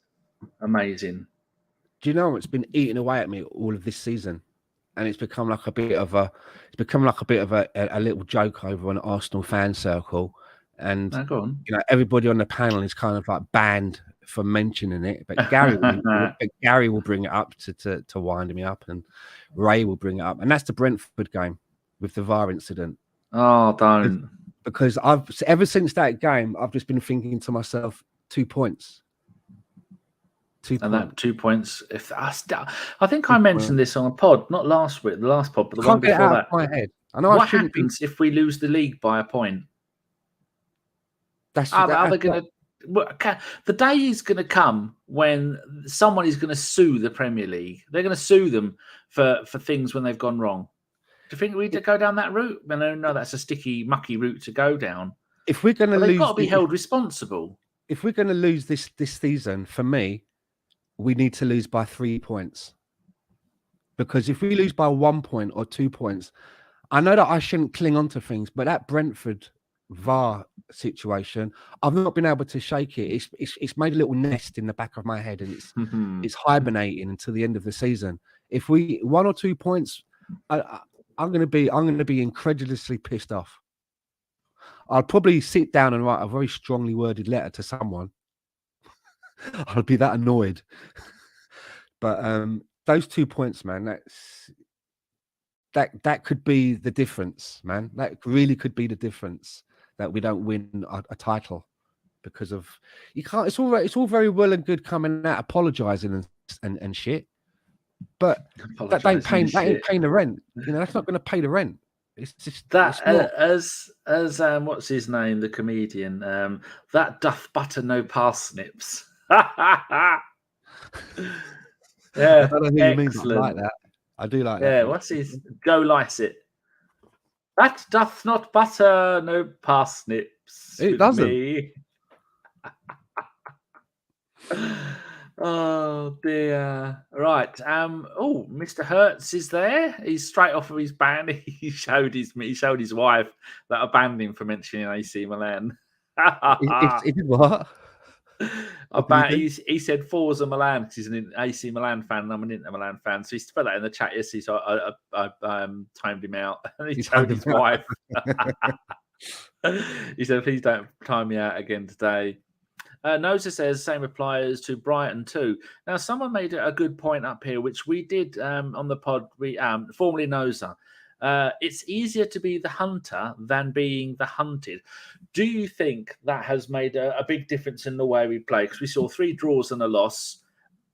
amazing. Do you know it's been eating away at me all of this season, and it's become like a bit of a little joke over an Arsenal fan circle, and Now, go on. everybody on the panel is kind of like banned from mentioning it, but Gary will bring it up to wind me up, and Ray will bring it up, and that's the Brentford game with the VAR incident. Oh, don't. Because ever since that game, I've just been thinking to myself, 2 points. 2 And points. that 2 points. I think I mentioned this on a pod, not last week, the last pod, but the one before that. My head. I know. What happens if we lose the league by a point? Are they going to? The day is going to come when someone is going to sue the Premier League. They're going to sue them for things when they've gone wrong. Do you think we need to go down that route? No, that's a sticky, mucky route to go down. If we're going to lose, they've got to be held responsible. If we're going to lose this season, for me, we need to lose by 3 points. Because if we lose by 1 point or 2 points, I know that I shouldn't cling on to things, but that Brentford VAR situation, I've not been able to shake it. It's made a little nest in the back of my head, and it's hibernating until the end of the season. If we 1 or 2 points, I'm going to be incredulously pissed off. I'll probably sit down and write a very strongly worded letter to someone. I'll be that annoyed. But those 2 points, man, that could be the difference, man. That really could be the difference, that we don't win a title because of you can't. It's all very well and good coming out apologizing and shit, but that ain't paying the rent. That's not going to pay the rent. It's just that as what's his name, the comedian, that doth butter no parsnips. Yeah, I don't know who you mean, but I like that. I do like that. Yeah, what's his Joe Lycett? That doth not butter no parsnips. It doesn't. Oh dear. Right. Mr. Hertz is there. He's straight off of his ban. He showed his wife that I banned him for mentioning AC Milan. He did what? He said Forza Milan because he's an AC Milan fan and I'm an Inter Milan fan. So he's put that in the chat yesterday. So I timed him out and he showed his wife. He said, "Please don't time me out again today." Noza says same applies to Brighton too. Now, someone made a good point up here, which we did on the pod. We formerly Noza. It's easier to be the hunter than being the hunted. Do you think that has made a big difference in the way we play? Because we saw 3 draws and a loss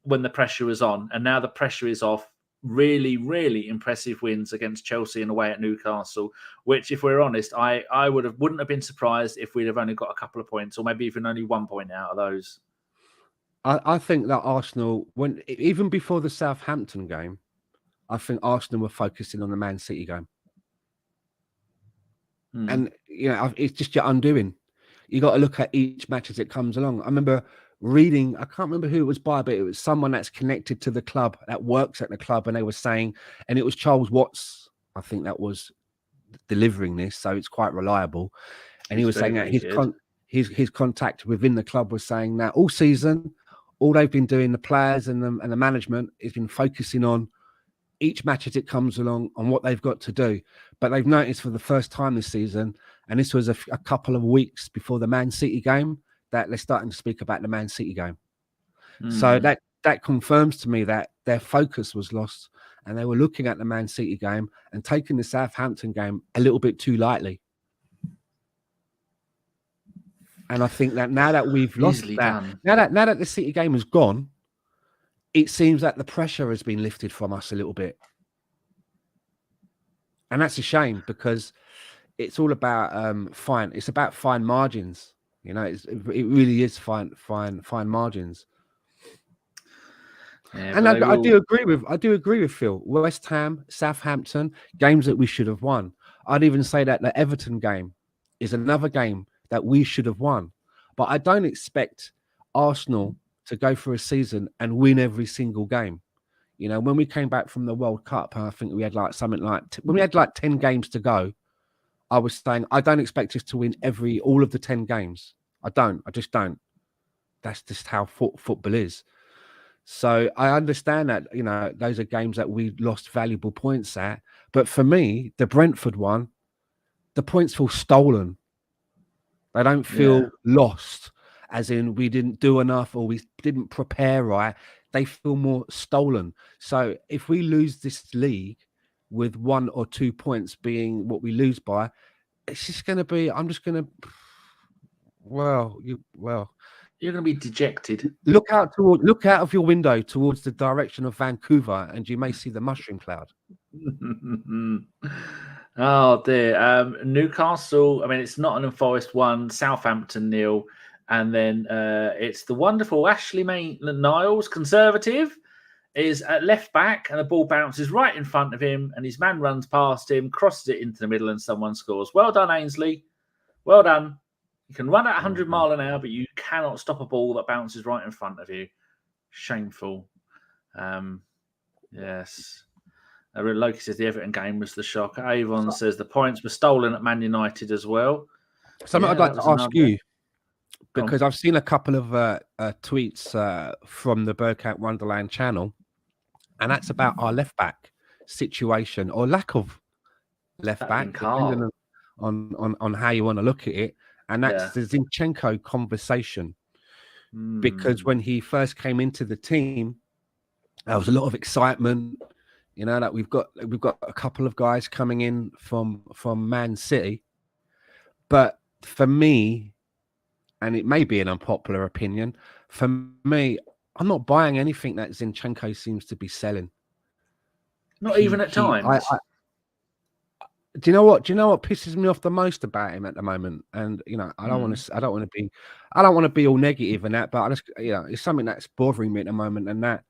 when the pressure was on, and now the pressure is off. Really, really impressive wins against Chelsea and away at Newcastle, which, if we're honest, I wouldn't have been surprised if we'd have only got a couple of points or maybe even only 1 point out of those. I think that Arsenal, even before the Southampton game, I think Arsenal were focusing on the Man City game. And, it's just your undoing. You got to look at each match as it comes along. I remember reading, I can't remember who it was by, but it was someone that's connected to the club, that works at the club, and they were saying, and it was Charles Watts, I think that was delivering this, so it's quite reliable. And he was saying that his contact within the club was saying that all season, all they've been doing, the players and the management, has been focusing on each match as it comes along on what they've got to do. But they've noticed for the first time this season, and this was a couple of weeks before the Man City game, that they're starting to speak about the Man City game. So that confirms to me that their focus was lost and they were looking at the Man City game and taking the Southampton game a little bit too lightly. And I think that now that we've lost that, now that the City game is gone, it seems that the pressure has been lifted from us a little bit. And that's a shame because it's all about it's about fine margins. It really is fine margins. Yeah, and I do agree with Phil. West Ham, Southampton, games that we should have won. I'd even say that the Everton game is another game that we should have won. But I don't expect Arsenal to go for a season and win every single game. When we came back from the World Cup, I think we had when we had 10 games to go, I was saying I don't expect us to win all of the 10 games. I just don't. That's just how football is. So I understand that, those are games that we lost valuable points at. But for me, the Brentford one, the points feel stolen. They don't feel lost, as in we didn't do enough or we didn't prepare right. They feel more stolen. So if we lose this league with 1 or 2 points being what we lose by, it's just going to be, I'm just going to, you're going to be dejected. Look out of your window towards the direction of Vancouver, and you may see the mushroom cloud. Oh dear. Newcastle. I mean, it's Nottingham Forest 1, Southampton 0, and then it's the wonderful Ashley Maitland-Niles, Conservative, is at left back, and the ball bounces right in front of him, and his man runs past him, crosses it into the middle, and someone scores. Well done, Ainsley. Well done. You can run at 100 miles an hour, but you cannot stop a ball that bounces right in front of you. Shameful. Yes. Loki says the Everton game was the shock. Avon says the points were stolen at Man United as well. Something I'd like to ask you, because I've seen a couple of tweets from the Bergkamp Wonderland channel, and that's about our left back situation or lack of left back, depending on how you want to look at it. And that's the Zinchenko conversation. Because when he first came into the team, there was a lot of excitement. That we've got a couple of guys coming in from Man City. But for me, and it may be an unpopular opinion, for me, I'm not buying anything that Zinchenko seems to be selling. Not even at times. Do you know what pisses me off the most about him at the moment? And I don't want to be all negative in that, but I just it's something that's bothering me at the moment. And that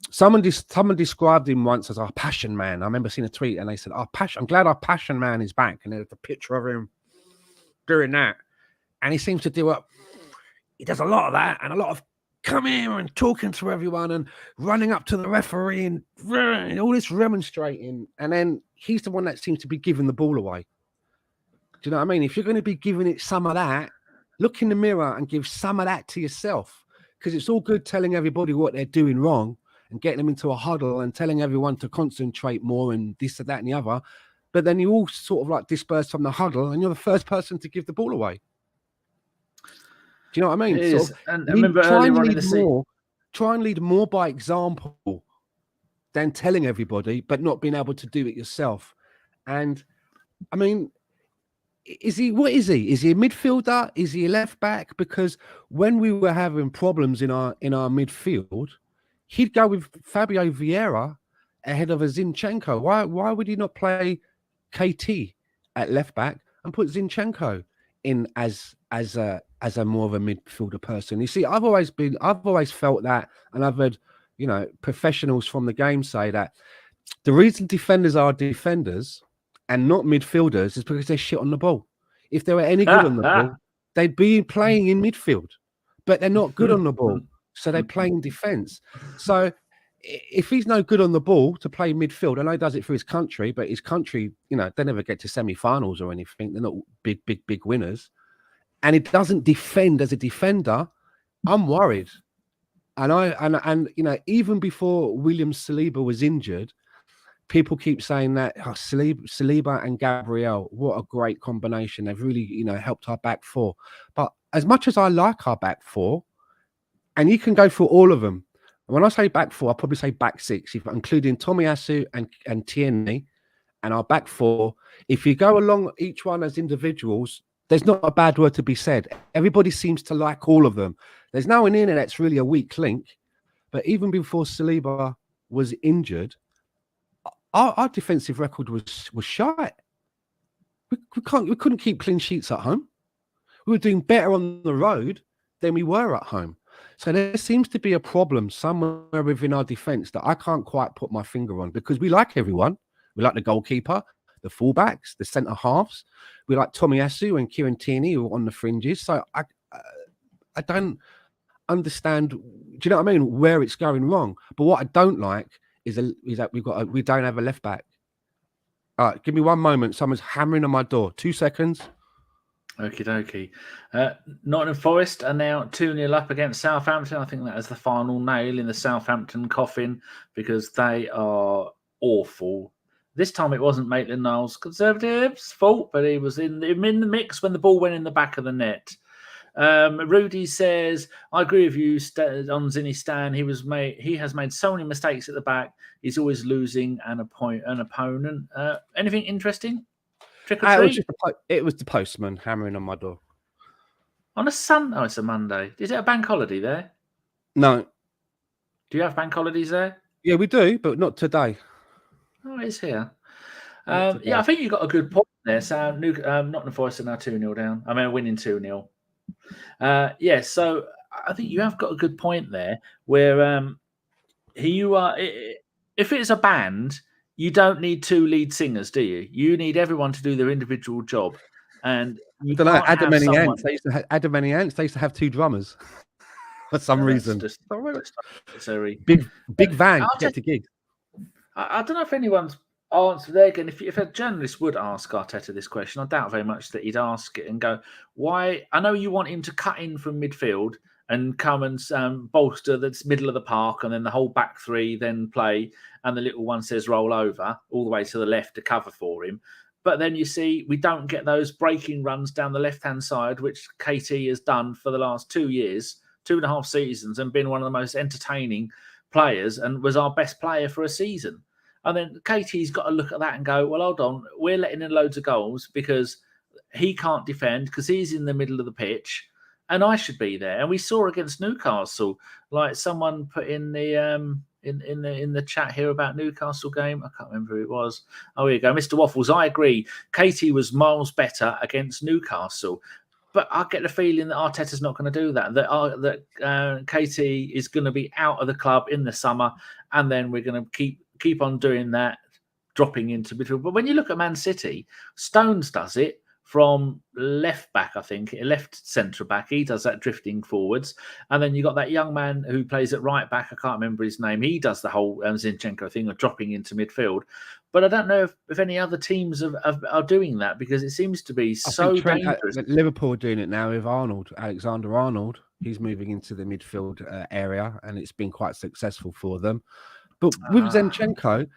someone described him once as our passion man. I remember seeing a tweet and they said, I'm glad our passion man is back. And there's a picture of him doing that. And he seems to he does a lot of that and a lot of come here and talking to everyone and running up to the referee and all this remonstrating. And then he's the one that seems to be giving the ball away. Do you know what I mean? If you're going to be giving it some of that, look in the mirror and give some of that to yourself. Because it's all good telling everybody what they're doing wrong and getting them into a huddle and telling everyone to concentrate more and this and that and the other. But then you all sort of disperse from the huddle and you're the first person to give the ball away. Do you know what I mean? It is. And I remember try and lead more by example than telling everybody, but not being able to do it yourself. And I mean, what is he? Is he a midfielder? Is he a left back? Because when we were having problems in our midfield, he'd go with Fabio Vieira ahead of a Zinchenko. Why would he not play KT at left back and put Zinchenko in as a more of a midfielder person? You see, I've always felt that, and I've heard, professionals from the game say that the reason defenders are defenders and not midfielders is because they're shit on the ball. If they were any good on the ball, they'd be playing in midfield, but they're not good on the ball. So they're playing defense. So if he's no good on the ball to play midfield, I know he does it for his country, but his country, they never get to semi-finals or anything. They're not big winners. And he doesn't defend as a defender, I'm worried. And even before William Saliba was injured, people keep saying that Saliba and Gabriel, what a great combination. They've really, helped our back four. But as much as I like our back four, and you can go through all of them. When I say back four, I'll probably say back six, including Tomiyasu and Tierney and our back four. If you go along each one as individuals, there's not a bad word to be said. Everybody seems to like all of them. There's no one in it that's really a weak link. But even before Saliba was injured, our defensive record was shite. We couldn't keep clean sheets at home. We were doing better on the road than we were at home. So there seems to be a problem somewhere within our defence that I can't quite put my finger on, because we like everyone. We like the goalkeeper, the fullbacks, the centre halves. We like Tomiyasu and Kieran Tierney, who are on the fringes. So I don't understand. Do you know what I mean? Where it's going wrong. But what I don't like is that we don't have a left back. All right, give me one moment. Someone's hammering on my door. 2 seconds. Okie dokie. Nottingham Forest are now 2-0 up against Southampton. I think that is the final nail in the Southampton coffin because they are awful. This time it wasn't Maitland-Niles Conservatives' fault, but he was in the mix when the ball went in the back of the net. Rudy says, I agree with you on Zinny Stan. He has made so many mistakes at the back. He's always losing an opponent. Anything interesting? Trick or treat? It was the postman hammering on my door. On a Sunday? Oh, it's a Monday. Is it a bank holiday there? No. Do you have bank holidays there? Yeah, we do, but not today. Oh, it's here. Yeah, I think you got a good point there. So, Nottingham Forest are now 2-0 down. I mean, winning 2-0. Yeah, so I think you have got a good point there where you are. If it's a band, you don't need 2 lead singers, do you? You need everyone to do their individual job. And I don't know. Adam and Ants. They used to have 2 drummers for some reason. Just big van to get to gigs. I don't know if anyone's answered there again. If a journalist would ask Arteta this question, I doubt very much that he'd ask it and go, "Why?" I know you want him to cut in from midfield and come and bolster the middle of the park, and then the whole back 3 then play, and the little one says roll over all the way to the left to cover for him. But then you see we don't get those breaking runs down the left-hand side, which KT has done for the last 2 years, 2.5 seasons, and been one of the most entertaining players and was our best player for a season. And then KT's got to look at that and go, well, hold on, we're letting in loads of goals because he can't defend because he's in the middle of the pitch and I should be there. And we saw against Newcastle, like someone put in the in the chat here about Newcastle game. I can't remember who it was. Oh, here you go. Mr. Waffles, I agree. KT was miles better against Newcastle. But I get the feeling that Arteta's not going to do that. That KT is going to be out of the club in the summer, and then we're going to keep on doing that, dropping into midfield. But when you look at Man City, Stones does it from left back, I think, left centre back. He does that drifting forwards. And then you got that young man who plays at right back. I can't remember his name. He does the whole Zinchenko thing of dropping into midfield. But I don't know if any other teams are doing that because it seems to be so dangerous. Liverpool are doing it now with Oleksandr Arnold. He's moving into the midfield area and it's been quite successful for them. But with Zinchenko,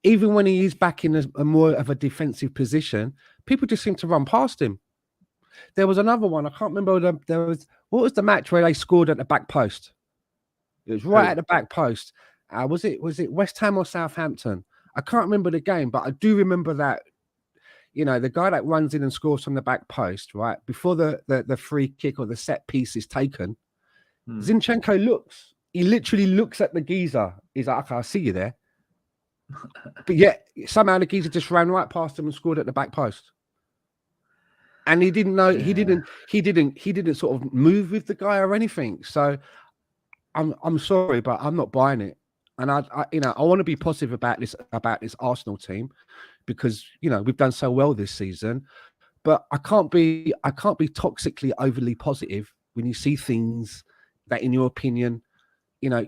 even when he is back in a more of a defensive position, people just seem to run past him. There was another one. I can't remember. What was the match where they scored at the back post? It was right at the back post. Was it West Ham or Southampton? I can't remember the game, but I do remember that. You know, the guy that runs in and scores from the back post, right before the free kick or the set piece is taken, Zinchenko looks. He literally looks at the geezer. He's like, "Okay, I see you there." But yet somehow the geezer just ran right past him and scored at the back post. And he didn't know. Yeah. He didn't sort of move with the guy or anything. So I'm sorry, but I'm not buying it. And I want to be positive about this Arsenal team because we've done so well this season. But I can't be toxically overly positive when you see things that, in your opinion,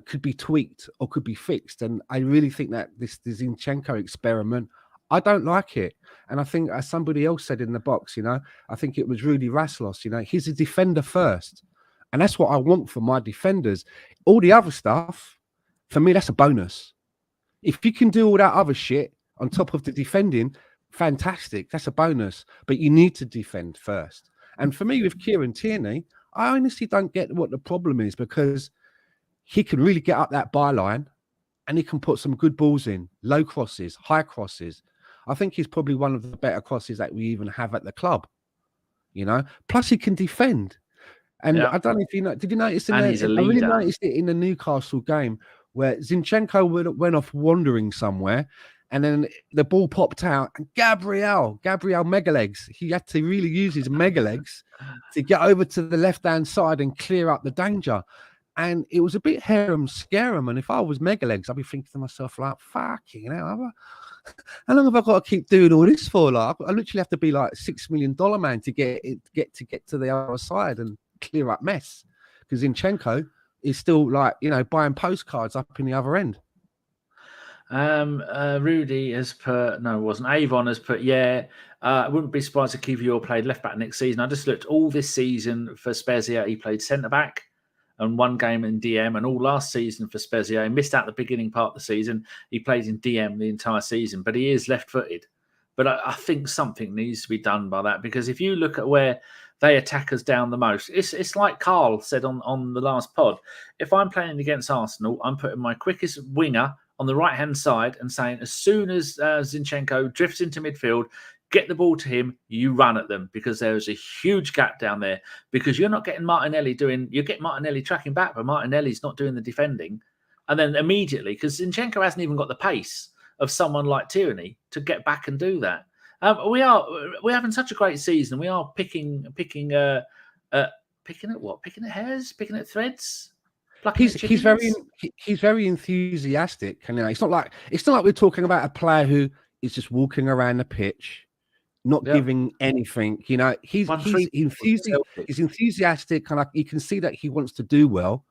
could be tweaked or could be fixed. And I really think that this Zinchenko experiment, I don't like it. And I think, as somebody else said in the box, I think it was Rudy Raslos, he's a defender first. And that's what I want for my defenders. All the other stuff, for me, that's a bonus. If you can do all that other shit on top of the defending, fantastic. That's a bonus. But you need to defend first. And for me, with Kieran Tierney, I honestly don't get what the problem is because he can really get up that byline and he can put some good balls in, low crosses, high crosses. I think he's probably one of the better crosses that we even have at the club, Plus he can defend. And I don't know if you know, did you notice I really noticed it in the Newcastle game where Zinchenko went off wandering somewhere and then the ball popped out and Gabriel mega legs. He had to really use his mega legs to get over to the left-hand side and clear up the danger. And it was a bit harem-scarum. And if I was mega legs, I'd be thinking to myself, like, fucking hell, how long have I got to keep doing all this for? Like, I literally have to be like $6 million man to get to the other side and clear up mess. Because Zinchenko is still like, buying postcards up in the other end. Rudy has put, no, it wasn't. Avon has put, I wouldn't be surprised if Kiwior played left back next season. I just looked all this season for Spezia. He played centre back and one game in DM, and all last season for Spezia. He missed out the beginning part of the season. He played in DM the entire season, but he is left-footed. But I think something needs to be done by that, because if you look at where they attack us down the most, it's like Karl said on the last pod. If I'm playing against Arsenal, I'm putting my quickest winger on the right-hand side and saying, as soon as Zinchenko drifts into midfield, get the ball to him, you run at them, because there is a huge gap down there, because you're not getting Martinelli you get Martinelli tracking back, but Martinelli's not doing the defending. And then immediately, because Zinchenko hasn't even got the pace of someone like Tierney to get back and do that. We're having such a great season. We are picking at what? Picking at hairs? Picking at threads? He's very enthusiastic, and it's not like we're talking about a player who is just walking around the pitch, not giving anything. He's enthusiastic, and you can see that he wants to do well,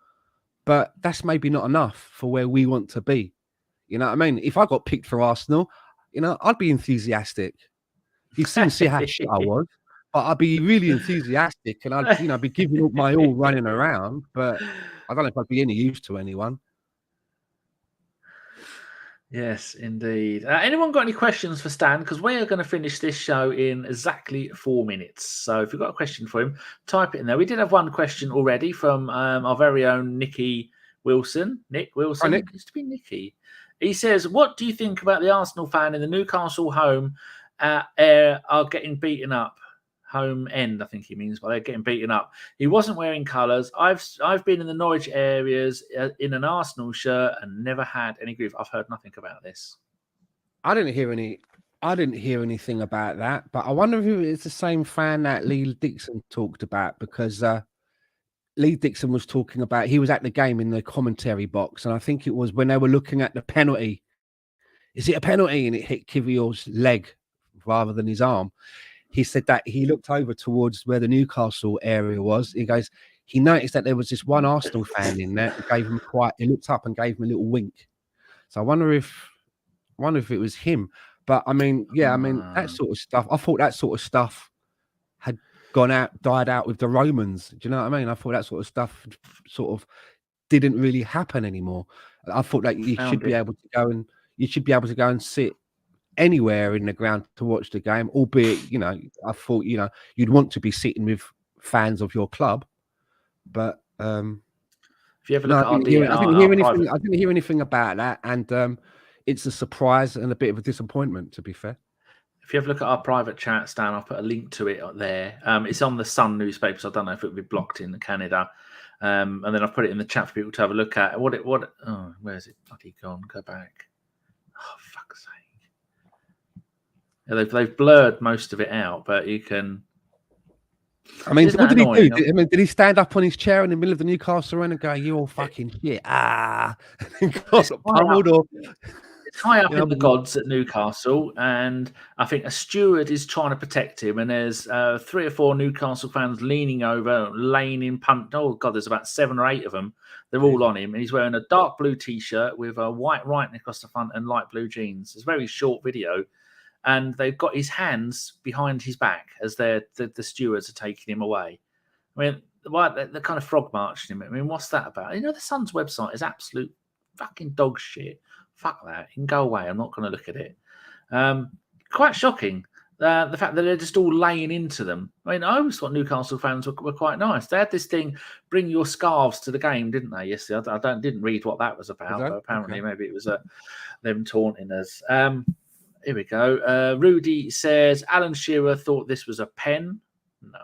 but that's maybe not enough for where we want to be. You know what I mean? If I got picked for Arsenal, I'd be enthusiastic. You've seen how shit I was, but I'd be really enthusiastic, and I'd be giving up my all running around, but I don't know if I'd be any use to anyone. Yes, indeed. Anyone got any questions for Stan? Because we are going to finish this show in exactly 4 minutes. So if you've got a question for him, type it in there. We did have one question already from our very own Nicky Wilson. Nick Wilson. Hi, Nick. It used to be Nicky. He says, what do you think about the Arsenal fan in the Newcastle home are getting beaten up? Home end, I think he means, but they're getting beaten up. He wasn't wearing colours. I've been in the Norwich areas in an Arsenal shirt and never had any grief. I've heard nothing about this. I didn't hear anything about that, but I wonder if it's the same fan that Lee Dixon talked about, because Lee Dixon was talking about, he was at the game in the commentary box, and I think it was when they were looking at the penalty. Is it a penalty? And it hit Kiwior's leg rather than his arm. He said that he looked over towards where the Newcastle area was. He goes, he noticed that there was this one Arsenal fan in there. He looked up and gave him a little wink. So I wonder if it was him. But that sort of stuff. I thought that sort of stuff had died out with the Romans. Do you know what I mean? I thought that sort of stuff sort of didn't really happen anymore. I thought that you should be able to go and sit anywhere in the ground to watch the game, albeit, I thought, you'd want to be sitting with fans of your club. But if you ever look I didn't hear anything about that, and it's a surprise and a bit of a disappointment, to be fair. If you ever look at our private chat, Stan, I'll put a link to it there. It's on the Sun newspaper, so I don't know if it would be blocked in Canada. And then I've put it in the chat for people to have a look at. Where is it? Bloody gone. Go back. Oh, fuck's sake. Yeah, they've blurred most of it out, but you can. I mean, what did he do? Did he stand up on his chair in the middle of the Newcastle run and go, "You all fucking shit"? It's high up in the gods at Newcastle, and I think a steward is trying to protect him, and there's 3 or 4 Newcastle fans leaning over, laying in punt. Oh God, there's about 7 or 8 of them. They're all on him, and he's wearing a dark blue t-shirt with a white writing across the front and light blue jeans. It's a very short video. And they've got his hands behind his back as the stewards are taking him away. I mean, they're kind of frog marching him. I mean, what's that about? The Sun's website is absolute fucking dog shit. Fuck that. You can go away. I'm not going to look at it. Quite shocking. The fact that they're just all laying into them. I mean, I always thought Newcastle fans were quite nice. They had this thing, bring your scarves to the game, didn't they? Yesterday, I didn't read what that was about, but apparently maybe it was them taunting us. Here we go. Rudy says, Alan Shearer thought this was a pen. No.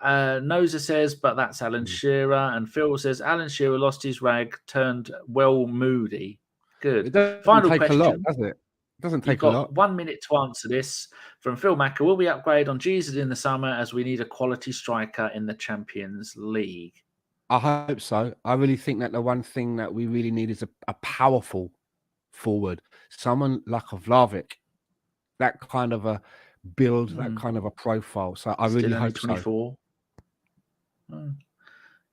Noza says, but that's Alan Shearer. And Phil says, Alan Shearer lost his rag, turned well moody. Good. It doesn't Final take question. a lot, does it? It doesn't take a lot. 1 minute to answer this from Phil Macker. Will we upgrade on Jesus in the summer as we need a quality striker in the Champions League? I hope so. I really think that the one thing that we really need is a powerful forward. Someone like a Vlahovic. That kind of a build, that kind of a profile. So I really hope 24. So.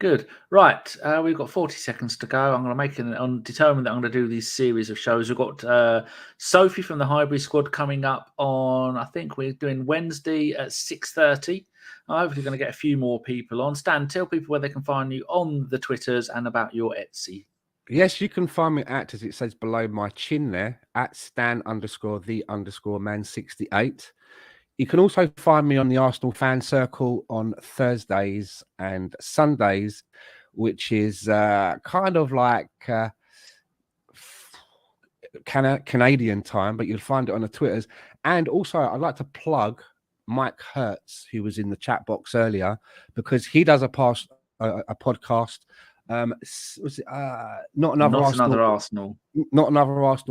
Good. Right. We've got 40 seconds to go. I'm going to make it determined that I'm going to do these series of shows. We've got Sophie from the Highbury squad coming up on, I think we're doing Wednesday at 6:30. I'm hopefully going to get a few more people on. Stan, tell people where they can find you on the Twitters and about your Etsy. Yes, you can find me at, as it says below my chin there, at Stan_the_man68. You can also find me on the Arsenal Fan Circle on Thursdays and Sundays, which is kind of like Canadian time, but you'll find it on the Twitters. And also, I'd like to plug Mike Hertz, who was in the chat box earlier, because he does a podcast. Not another Arsenal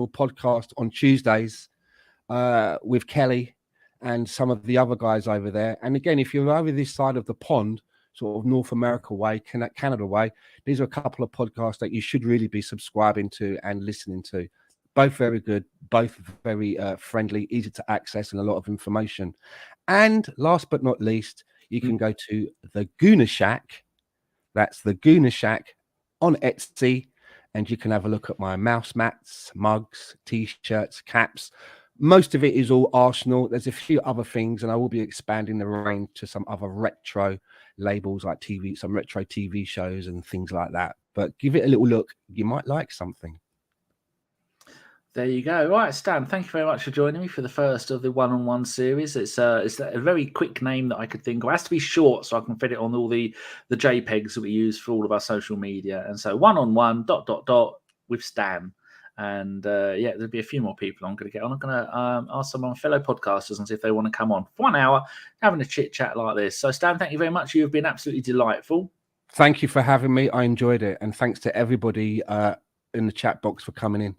podcast on Tuesdays with Kelly and some of the other guys over there. And again, if you're over this side of the pond, sort of North America way, Canada way, these are a couple of podcasts that you should really be subscribing to and listening to. Both very good, both very friendly, easy to access, and a lot of information. And last but not least, you can go to the Gooner Shack. That's the Gooner Shack on Etsy, and you can have a look at my mouse mats, mugs, t-shirts, caps. Most of it is all Arsenal. There's a few other things, and I will be expanding the range to some other retro labels like some retro TV shows and things like that. But give it a little look. You might like something. There you go. Right, Stan, thank you very much for joining me for the first of the one-on-one series. It's a very quick name that I could think of. It has to be short so I can fit it on all the JPEGs that we use for all of our social media. And so one-on-one ... with Stan. And there'll be a few more people I'm going to get on. I'm going to ask some of my fellow podcasters and see if they want to come on for 1 hour having a chit chat like this. So, Stan, thank you very much. You've been absolutely delightful. Thank you for having me. I enjoyed it. And thanks to everybody in the chat box for coming in.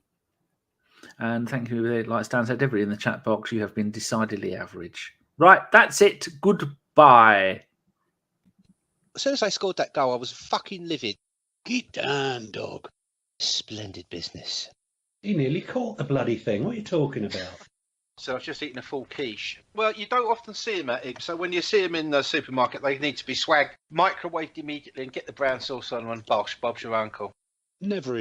And thank you, like Stan said, everybody in the chat box. You have been decidedly average. Right, that's it. Goodbye. As soon as I scored that goal, I was fucking livid. Get down, dog. Splendid business. He nearly caught the bloody thing. What are you talking about? So I was just eating a full quiche. Well, you don't often see them at it. So when you see them in the supermarket, they need to be swagged, microwaved immediately, and get the brown sauce on and bosh, Bob's your uncle. Never